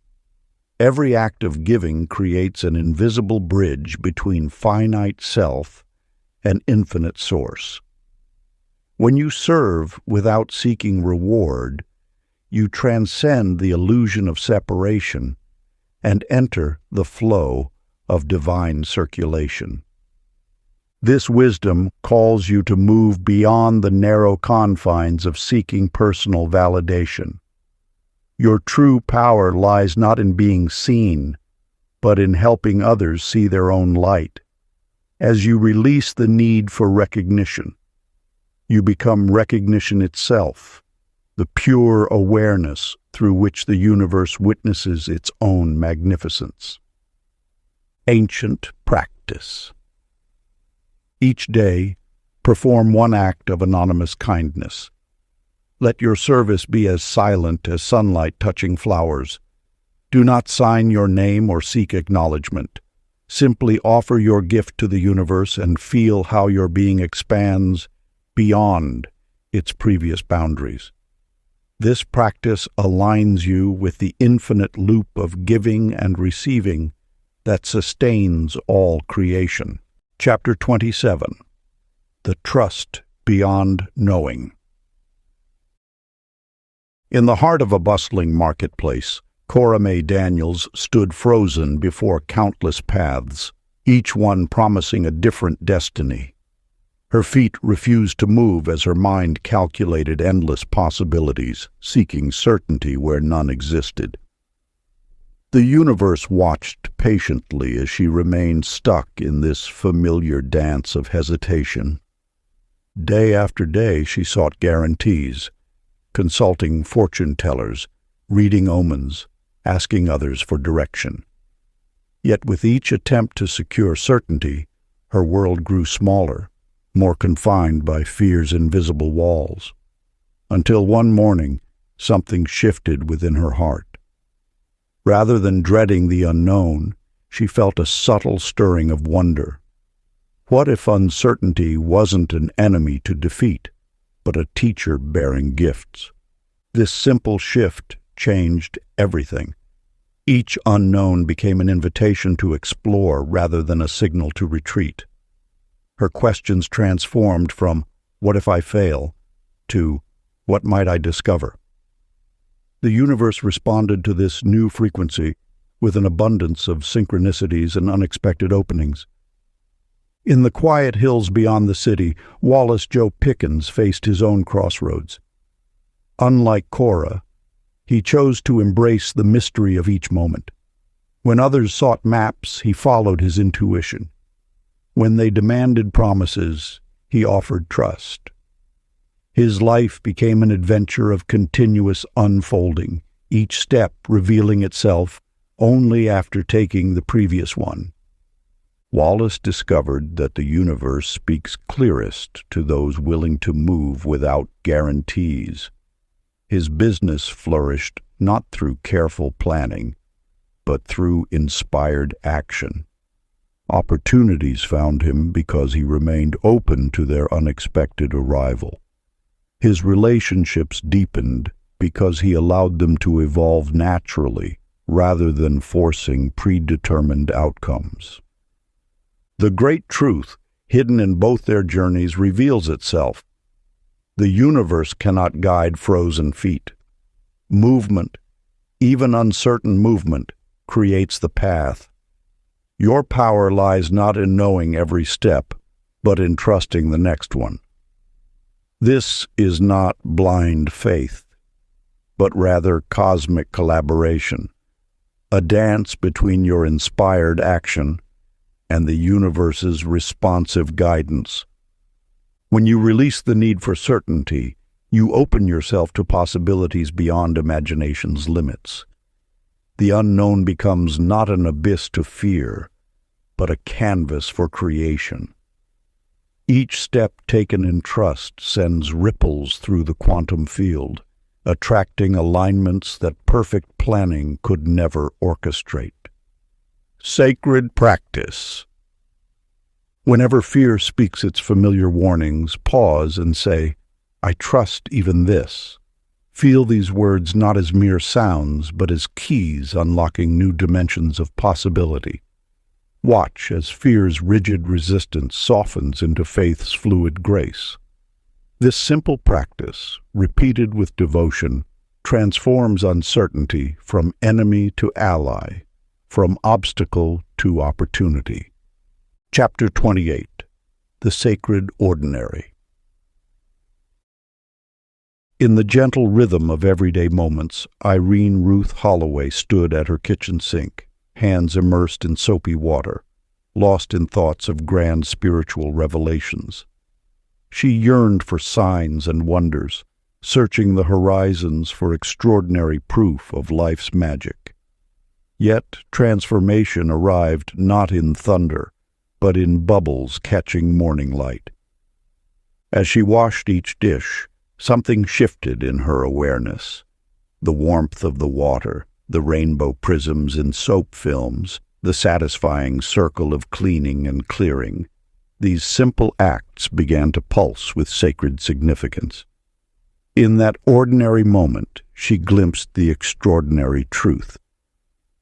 Every act of giving creates an invisible bridge between finite self and infinite source. When you serve without seeking reward, you transcend the illusion of separation and enter the flow of divine circulation. This wisdom calls you to move beyond the narrow confines of seeking personal validation. Your true power lies not in being seen, but in helping others see their own light. As you release the need for recognition, you become recognition itself, the pure awareness through which the universe witnesses its own magnificence. Ancient practice. Each day, perform one act of anonymous kindness. Let your service be as silent as sunlight touching flowers. Do not sign your name or seek acknowledgement. Simply offer your gift to the universe and feel how your being expands beyond its previous boundaries. This practice aligns you with the infinite loop of giving and receiving that sustains all creation. Chapter 27. The Trust Beyond Knowing. In the heart of a bustling marketplace, Cora Mae Daniels stood frozen before countless paths, each one promising a different destiny. Her feet refused to move as her mind calculated endless possibilities, seeking certainty where none existed. The universe watched patiently as she remained stuck in this familiar dance of hesitation. Day after day she sought guarantees, consulting fortune tellers, reading omens, asking others for direction. Yet with each attempt to secure certainty, her world grew smaller, more confined by fear's invisible walls. Until one morning, something shifted within her heart. Rather than dreading the unknown, she felt a subtle stirring of wonder. What if uncertainty wasn't an enemy to defeat, but a teacher bearing gifts? This simple shift changed everything. Each unknown became an invitation to explore rather than a signal to retreat. Her questions transformed from, "What if I fail?" to, "What might I discover?" The universe responded to this new frequency with an abundance of synchronicities and unexpected openings. In the quiet hills beyond the city, Wallace Joe Pickens faced his own crossroads. Unlike Cora, he chose to embrace the mystery of each moment. When others sought maps, he followed his intuition. When they demanded promises, he offered trust. His life became an adventure of continuous unfolding, each step revealing itself only after taking the previous one. Wallace discovered that the universe speaks clearest to those willing to move without guarantees. His business flourished not through careful planning, but through inspired action. Opportunities found him because he remained open to their unexpected arrival. His relationships deepened because he allowed them to evolve naturally rather than forcing predetermined outcomes. The great truth hidden in both their journeys reveals itself. The universe cannot guide frozen feet. Movement, even uncertain movement, creates the path. Your power lies not in knowing every step, but in trusting the next one. This is not blind faith, but rather cosmic collaboration, a dance between your inspired action and the universe's responsive guidance. When you release the need for certainty, you open yourself to possibilities beyond imagination's limits. The unknown becomes not an abyss to fear, but a canvas for creation. Each step taken in trust sends ripples through the quantum field, attracting alignments that perfect planning could never orchestrate. Sacred practice. Whenever fear speaks its familiar warnings, pause and say, "I trust even this." Feel these words not as mere sounds, but as keys unlocking new dimensions of possibility. Watch as fear's rigid resistance softens into faith's fluid grace. This simple practice, repeated with devotion, transforms uncertainty from enemy to ally, from obstacle to opportunity. Chapter 28. The Sacred Ordinary. In the gentle rhythm of everyday moments, Irene Ruth Holloway stood at her kitchen sink, hands immersed in soapy water, lost in thoughts of grand spiritual revelations. She yearned for signs and wonders, searching the horizons for extraordinary proof of life's magic. Yet transformation arrived not in thunder, but in bubbles catching morning light. As she washed each dish, something shifted in her awareness. The warmth of the water, the rainbow prisms in soap films, the satisfying circle of cleaning and clearing. These simple acts began to pulse with sacred significance. In that ordinary moment, she glimpsed the extraordinary truth.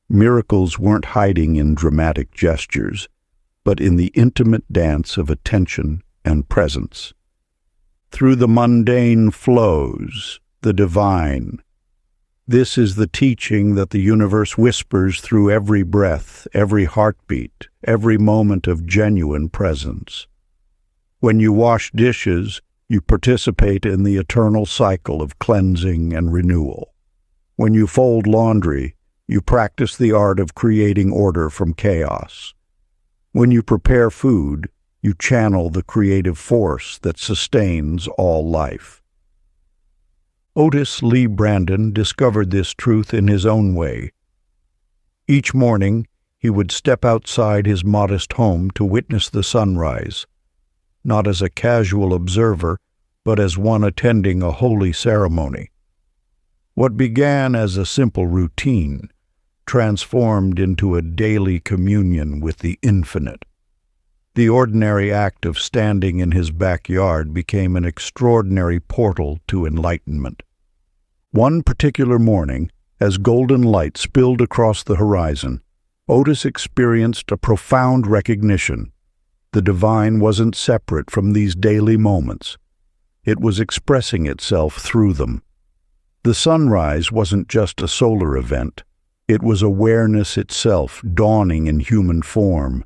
Miracles weren't hiding in dramatic gestures, but in the intimate dance of attention and presence. Through the mundane flows the divine. This is the teaching that the universe whispers through every breath, every heartbeat, every moment of genuine presence. When you wash dishes, you participate in the eternal cycle of cleansing and renewal. When you fold laundry, you practice the art of creating order from chaos. When you prepare food, you channel the creative force that sustains all life. Otis Lee Brandon discovered this truth in his own way. Each morning, he would step outside his modest home to witness the sunrise, not as a casual observer, but as one attending a holy ceremony. What began as a simple routine transformed into a daily communion with the infinite. The ordinary act of standing in his backyard became an extraordinary portal to enlightenment. One particular morning, as golden light spilled across the horizon, Otis experienced a profound recognition. The divine wasn't separate from these daily moments. It was expressing itself through them. The sunrise wasn't just a solar event. It was awareness itself dawning in human form.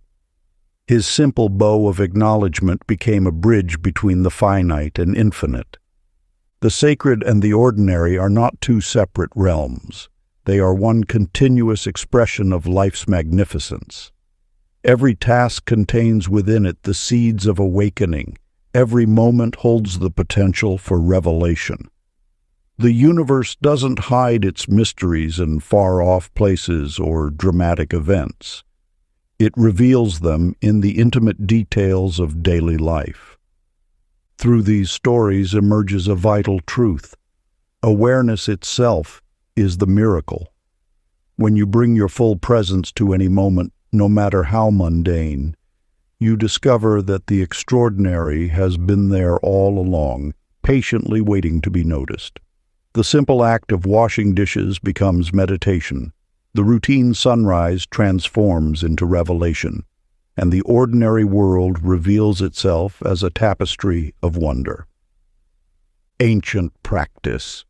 His simple bow of acknowledgement became a bridge between the finite and infinite. The sacred and the ordinary are not two separate realms. They are one continuous expression of life's magnificence. Every task contains within it the seeds of awakening. Every moment holds the potential for revelation. The universe doesn't hide its mysteries in far-off places or dramatic events. It reveals them in the intimate details of daily life. Through these stories emerges a vital truth. Awareness itself is the miracle. When you bring your full presence to any moment, no matter how mundane, you discover that the extraordinary has been there all along, patiently waiting to be noticed. The simple act of washing dishes becomes meditation. The routine sunrise transforms into revelation, and the ordinary world reveals itself as a tapestry of wonder. Ancient practice.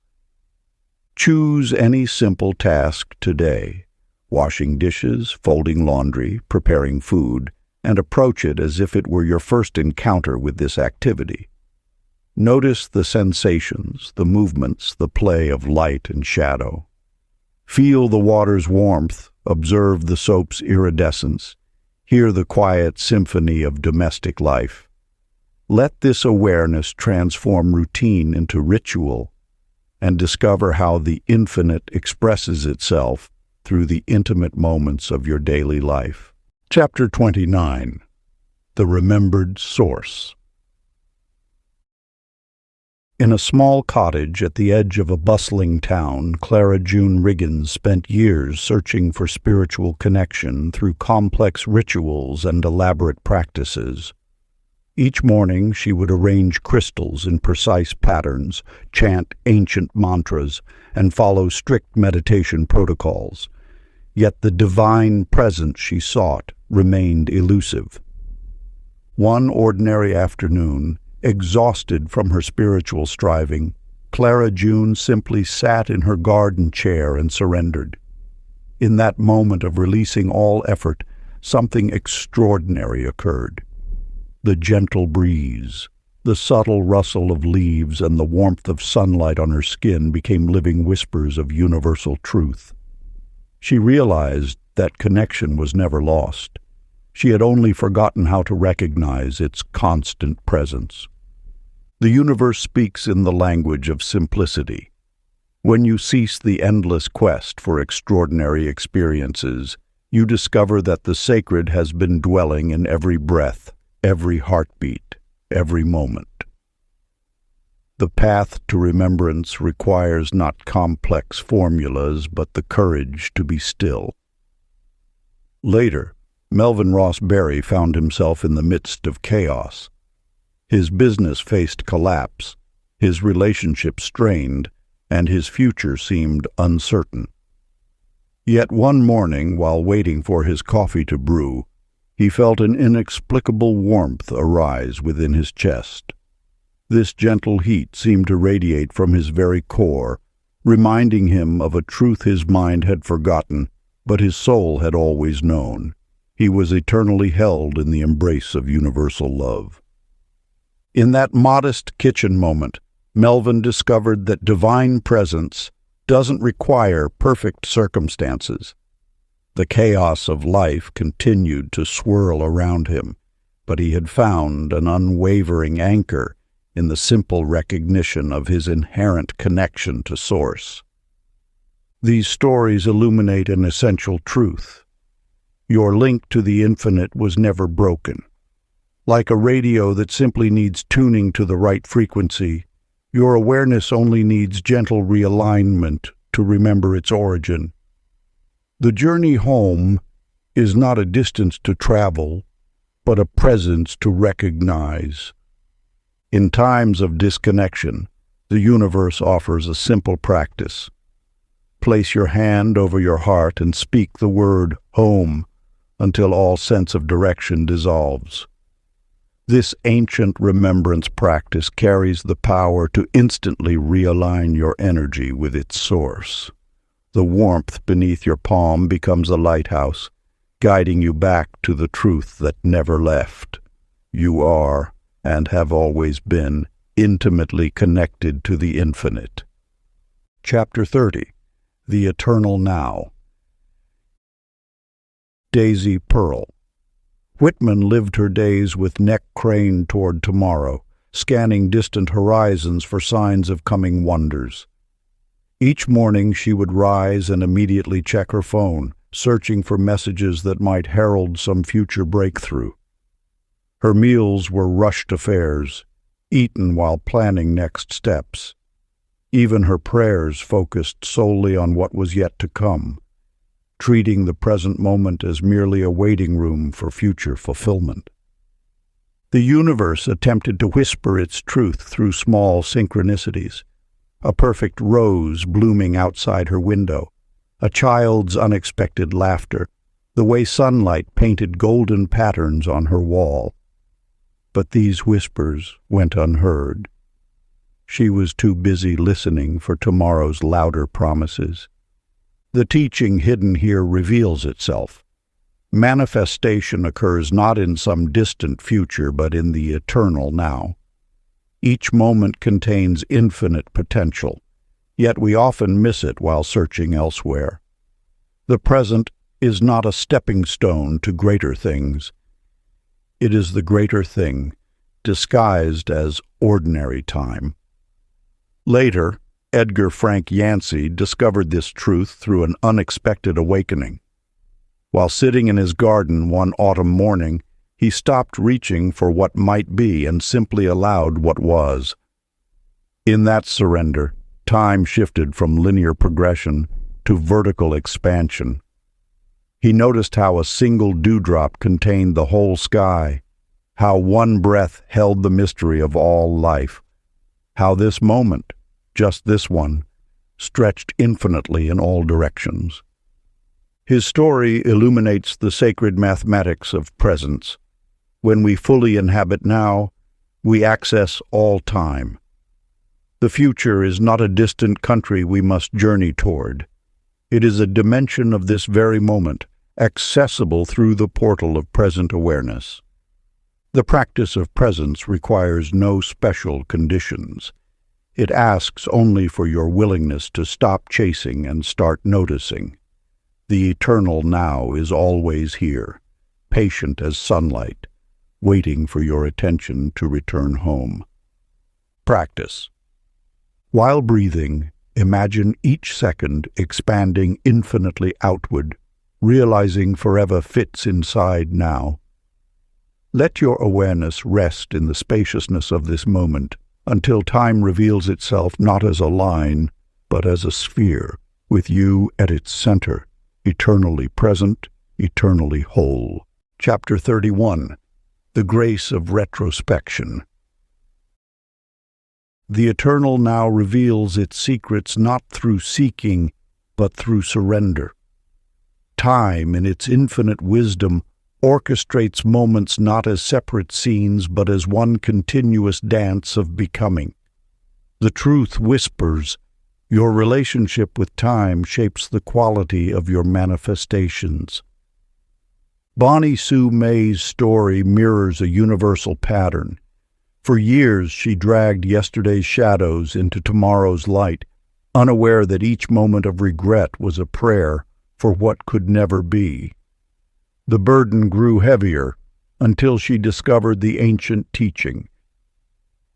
Choose any simple task today, washing dishes, folding laundry, preparing food, and approach it as if it were your first encounter with this activity. Notice the sensations, the movements, the play of light and shadow. Feel the water's warmth, observe the soap's iridescence, hear the quiet symphony of domestic life. Let this awareness transform routine into ritual and discover how the infinite expresses itself through the intimate moments of your daily life. Chapter 29. The Remembered Source. In a small cottage at the edge of a bustling town, Clara June Riggins spent years searching for spiritual connection through complex rituals and elaborate practices. Each morning she would arrange crystals in precise patterns, chant ancient mantras, and follow strict meditation protocols. Yet the divine presence she sought remained elusive. One ordinary afternoon, exhausted from her spiritual striving, Clara June simply sat in her garden chair and surrendered. In that moment of releasing all effort, something extraordinary occurred. The gentle breeze, the subtle rustle of leaves, and the warmth of sunlight on her skin became living whispers of universal truth. She realized that connection was never lost. She had only forgotten how to recognize its constant presence. The universe speaks in the language of simplicity. When you cease the endless quest for extraordinary experiences, you discover that the sacred has been dwelling in every breath, every heartbeat, every moment. The path to remembrance requires not complex formulas, but the courage to be still. Later, Melvin Ross Berry found himself in the midst of chaos. His business faced collapse, his relationship strained, and his future seemed uncertain. Yet one morning, while waiting for his coffee to brew, he felt an inexplicable warmth arise within his chest. This gentle heat seemed to radiate from his very core, reminding him of a truth his mind had forgotten, but his soul had always known. He was eternally held in the embrace of universal love. In that modest kitchen moment, Melvin discovered that divine presence doesn't require perfect circumstances. The chaos of life continued to swirl around him, but he had found an unwavering anchor in the simple recognition of his inherent connection to Source. These stories illuminate an essential truth. Your link to the infinite was never broken. Like a radio that simply needs tuning to the right frequency, your awareness only needs gentle realignment to remember its origin. The journey home is not a distance to travel, but a presence to recognize. In times of disconnection, The universe offers a simple practice. Place your hand over your heart and speak the word home until all sense of direction dissolves. This ancient remembrance practice carries the power to instantly realign your energy with its source. The warmth beneath your palm becomes a lighthouse, guiding you back to the truth that never left. You are, and have always been, intimately connected to the infinite. Chapter 30. The Eternal Now. Daisy Pearl. Whitman lived her days with neck craned toward tomorrow, scanning distant horizons for signs of coming wonders. Each morning she would rise and immediately check her phone, searching for messages that might herald some future breakthrough. Her meals were rushed affairs, eaten while planning next steps. Even her prayers focused solely on what was yet to come, treating the present moment as merely a waiting room for future fulfillment. The universe attempted to whisper its truth through small synchronicities. A perfect rose blooming outside her window, a child's unexpected laughter, the way sunlight painted golden patterns on her wall. But these whispers went unheard. She was too busy listening for tomorrow's louder promises. The teaching hidden here reveals itself. Manifestation occurs not in some distant future, but in the eternal now. Each moment contains infinite potential, yet we often miss it while searching elsewhere. The present is not a stepping stone to greater things. It is the greater thing, disguised as ordinary time. Later, Edgar Frank Yancey discovered this truth through an unexpected awakening. While sitting in his garden one autumn morning, he stopped reaching for what might be and simply allowed what was. In that surrender, time shifted from linear progression to vertical expansion. He noticed how a single dewdrop contained the whole sky, how one breath held the mystery of all life, how this moment, just this one, stretched infinitely in all directions. His story illuminates the sacred mathematics of presence. When we fully inhabit now, we access all time. The future is not a distant country we must journey toward. It is a dimension of this very moment, accessible through the portal of present awareness. The practice of presence requires no special conditions. It asks only for your willingness to stop chasing and start noticing. The eternal now is always here, patient as sunlight, waiting for your attention to return home. Practice. While breathing, imagine each second expanding infinitely outward, realizing forever fits inside now. Let your awareness rest in the spaciousness of this moment until time reveals itself not as a line, but as a sphere, with you at its center, eternally present, eternally whole. Chapter 31. The Grace of Retrospection. The eternal now reveals its secrets not through seeking, but through surrender. Time, in its infinite wisdom, orchestrates moments not as separate scenes, but as one continuous dance of becoming. The truth whispers, your relationship with time shapes the quality of your manifestations. Bonnie Sue May's story mirrors a universal pattern. For years she dragged yesterday's shadows into tomorrow's light, unaware that each moment of regret was a prayer for what could never be. The burden grew heavier until she discovered the ancient teaching,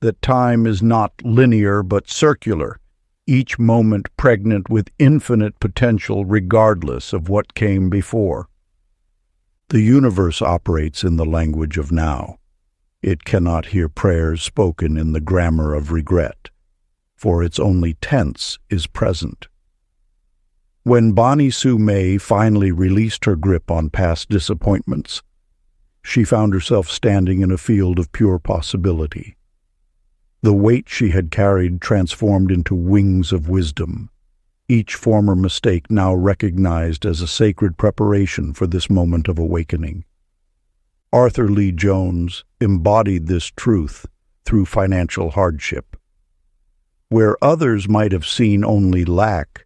that time is not linear but circular, each moment pregnant with infinite potential regardless of what came before. The universe operates in the language of now. It cannot hear prayers spoken in the grammar of regret, for its only tense is present. When Bonnie Sue May finally released her grip on past disappointments, she found herself standing in a field of pure possibility. The weight she had carried transformed into wings of wisdom, each former mistake now recognized as a sacred preparation for this moment of awakening. Arthur Lee Jones embodied this truth through financial hardship. Where others might have seen only lack,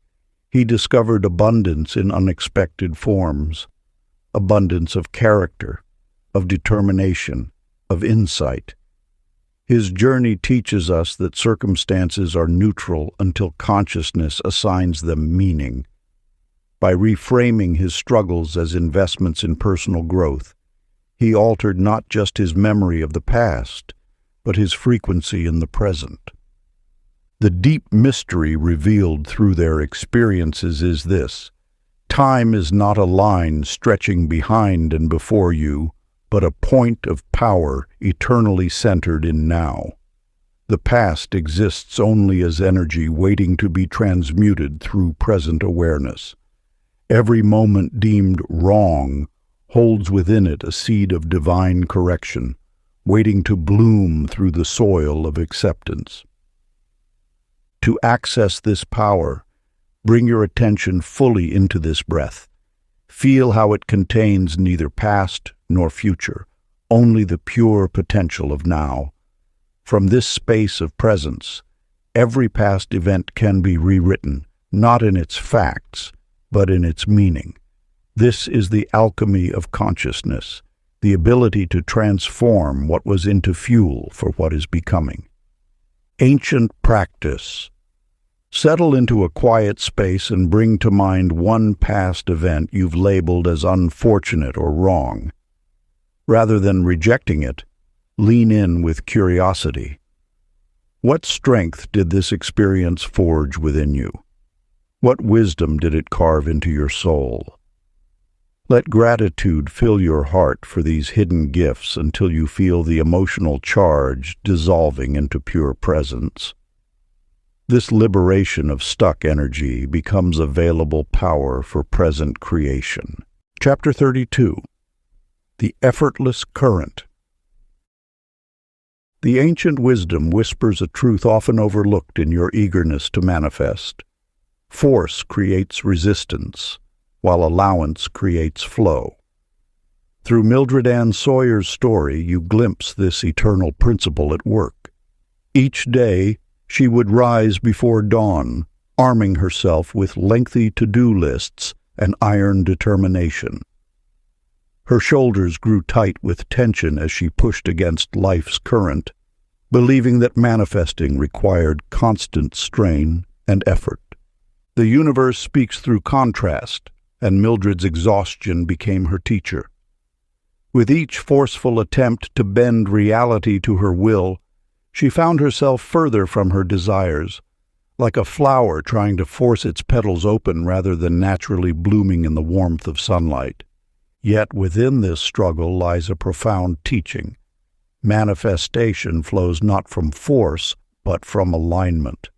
he discovered abundance in unexpected forms, abundance of character, of determination, of insight. His journey teaches us that circumstances are neutral until consciousness assigns them meaning. By reframing his struggles as investments in personal growth, he altered not just his memory of the past, but his frequency in the present. The deep mystery revealed through their experiences is this: time is not a line stretching behind and before you, but a point of power eternally centered in now. The past exists only as energy waiting to be transmuted through present awareness. Every moment deemed wrong holds within it a seed of divine correction, waiting to bloom through the soil of acceptance. To access this power, bring your attention fully into this breath. Feel how it contains neither past nor future, only the pure potential of now. From this space of presence, every past event can be rewritten, not in its facts, but in its meaning. This is the alchemy of consciousness, the ability to transform what was into fuel for what is becoming. Ancient practice. Settle into a quiet space and bring to mind one past event you've labeled as unfortunate or wrong. Rather than rejecting it, lean in with curiosity. What strength did this experience forge within you? What wisdom did it carve into your soul? Let gratitude fill your heart for these hidden gifts until you feel the emotional charge dissolving into pure presence. This liberation of stuck energy becomes available power for present creation. Chapter 32. The Effortless Current. The ancient wisdom whispers a truth often overlooked in your eagerness to manifest. Force creates resistance, while allowance creates flow. Through Mildred Ann Sawyer's story, you glimpse this eternal principle at work. Each day, she would rise before dawn, arming herself with lengthy to-do lists and iron determination. Her shoulders grew tight with tension as she pushed against life's current, believing that manifesting required constant strain and effort. The universe speaks through contrast, and Mildred's exhaustion became her teacher. With each forceful attempt to bend reality to her will, she found herself further from her desires, like a flower trying to force its petals open rather than naturally blooming in the warmth of sunlight. Yet within this struggle lies a profound teaching. Manifestation flows not from force, but from alignment.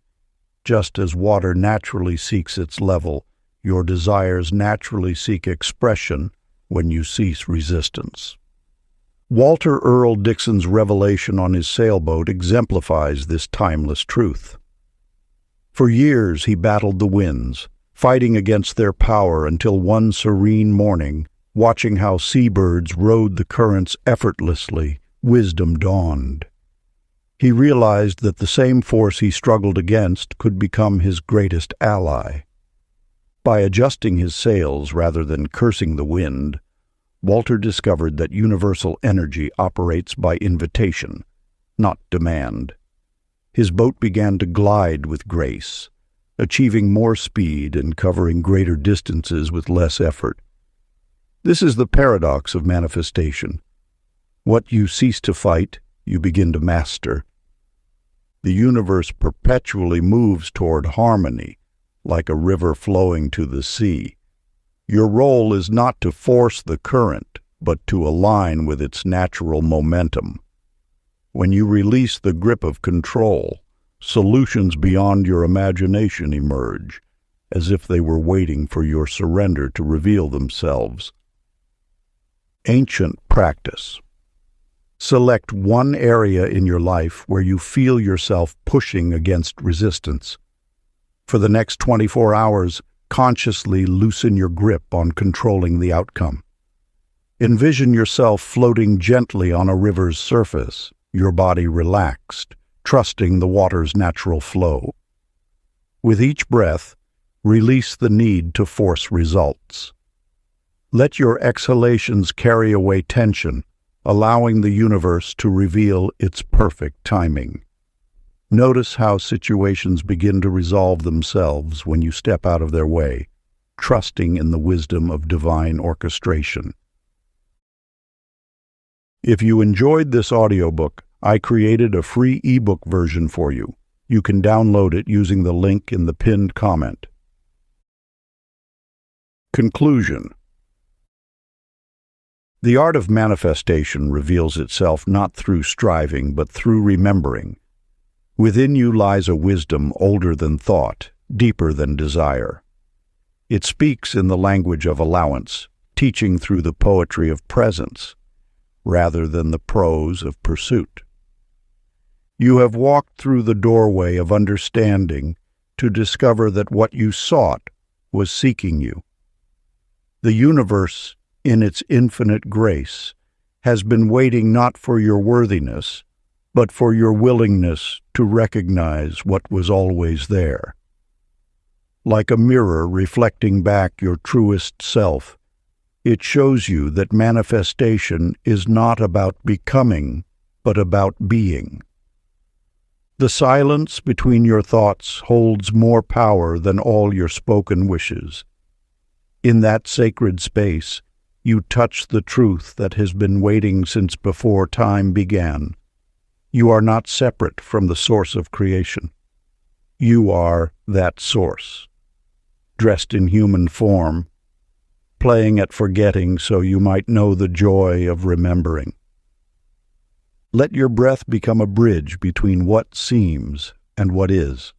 Just as water naturally seeks its level, your desires naturally seek expression when you cease resistance. Walter Earl Dixon's revelation on his sailboat exemplifies this timeless truth. For years he battled the winds, fighting against their power until one serene morning, watching how seabirds rode the currents effortlessly, wisdom dawned. He realized that the same force he struggled against could become his greatest ally. By adjusting his sails rather than cursing the wind, Walter discovered that universal energy operates by invitation, not demand. His boat began to glide with grace, achieving more speed and covering greater distances with less effort. This is the paradox of manifestation. What you cease to fight, you begin to master. The universe perpetually moves toward harmony, like a river flowing to the sea. Your role is not to force the current, but to align with its natural momentum. When you release the grip of control, solutions beyond your imagination emerge, as if they were waiting for your surrender to reveal themselves. Ancient practice. Select one area in your life where you feel yourself pushing against resistance. For the next 24 hours, consciously loosen your grip on controlling the outcome. Envision yourself floating gently on a river's surface, your body relaxed, trusting the water's natural flow. With each breath, release the need to force results. Let your exhalations carry away tension, allowing the universe to reveal its perfect timing. Notice how situations begin to resolve themselves when you step out of their way, trusting in the wisdom of divine orchestration. If you enjoyed this audiobook, I created a free ebook version for you. You can download it using the link in the pinned comment. Conclusion. The art of manifestation reveals itself not through striving, but through remembering. Within you lies a wisdom older than thought, deeper than desire. It speaks in the language of allowance, teaching through the poetry of presence, rather than the prose of pursuit. You have walked through the doorway of understanding to discover that what you sought was seeking you. The universe, in its infinite grace, has been waiting not for your worthiness, but for your willingness to recognize what was always there. Like a mirror reflecting back your truest self, it shows you that manifestation is not about becoming, but about being. The silence between your thoughts holds more power than all your spoken wishes. In that sacred space, you touch the truth that has been waiting since before time began. You are not separate from the source of creation. You are that source, dressed in human form, playing at forgetting so you might know the joy of remembering. Let your breath become a bridge between what seems and what is.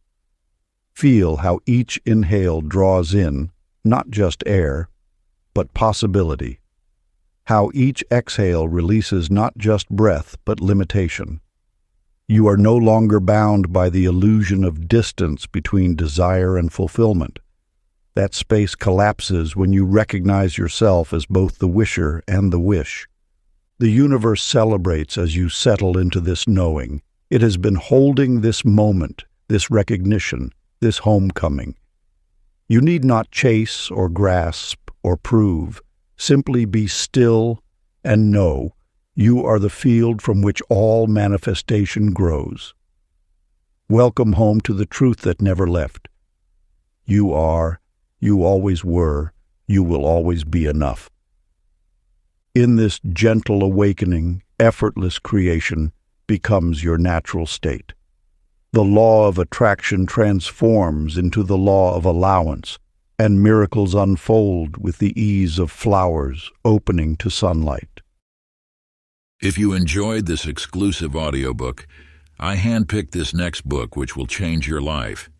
Feel how each inhale draws in, not just air, but possibility. How each exhale releases not just breath, but limitation. You are no longer bound by the illusion of distance between desire and fulfillment. That space collapses when you recognize yourself as both the wisher and the wish. The universe celebrates as you settle into this knowing. It has been holding this moment, this recognition, this homecoming. You need not chase or grasp or prove. Simply be still and know you are the field from which all manifestation grows. Welcome home to the truth that never left. You are, you always were, you will always be enough. In this gentle awakening, effortless creation becomes your natural state. The law of attraction transforms into the law of allowance, and miracles unfold with the ease of flowers opening to sunlight. If you enjoyed this exclusive audiobook, I handpicked this next book which will change your life.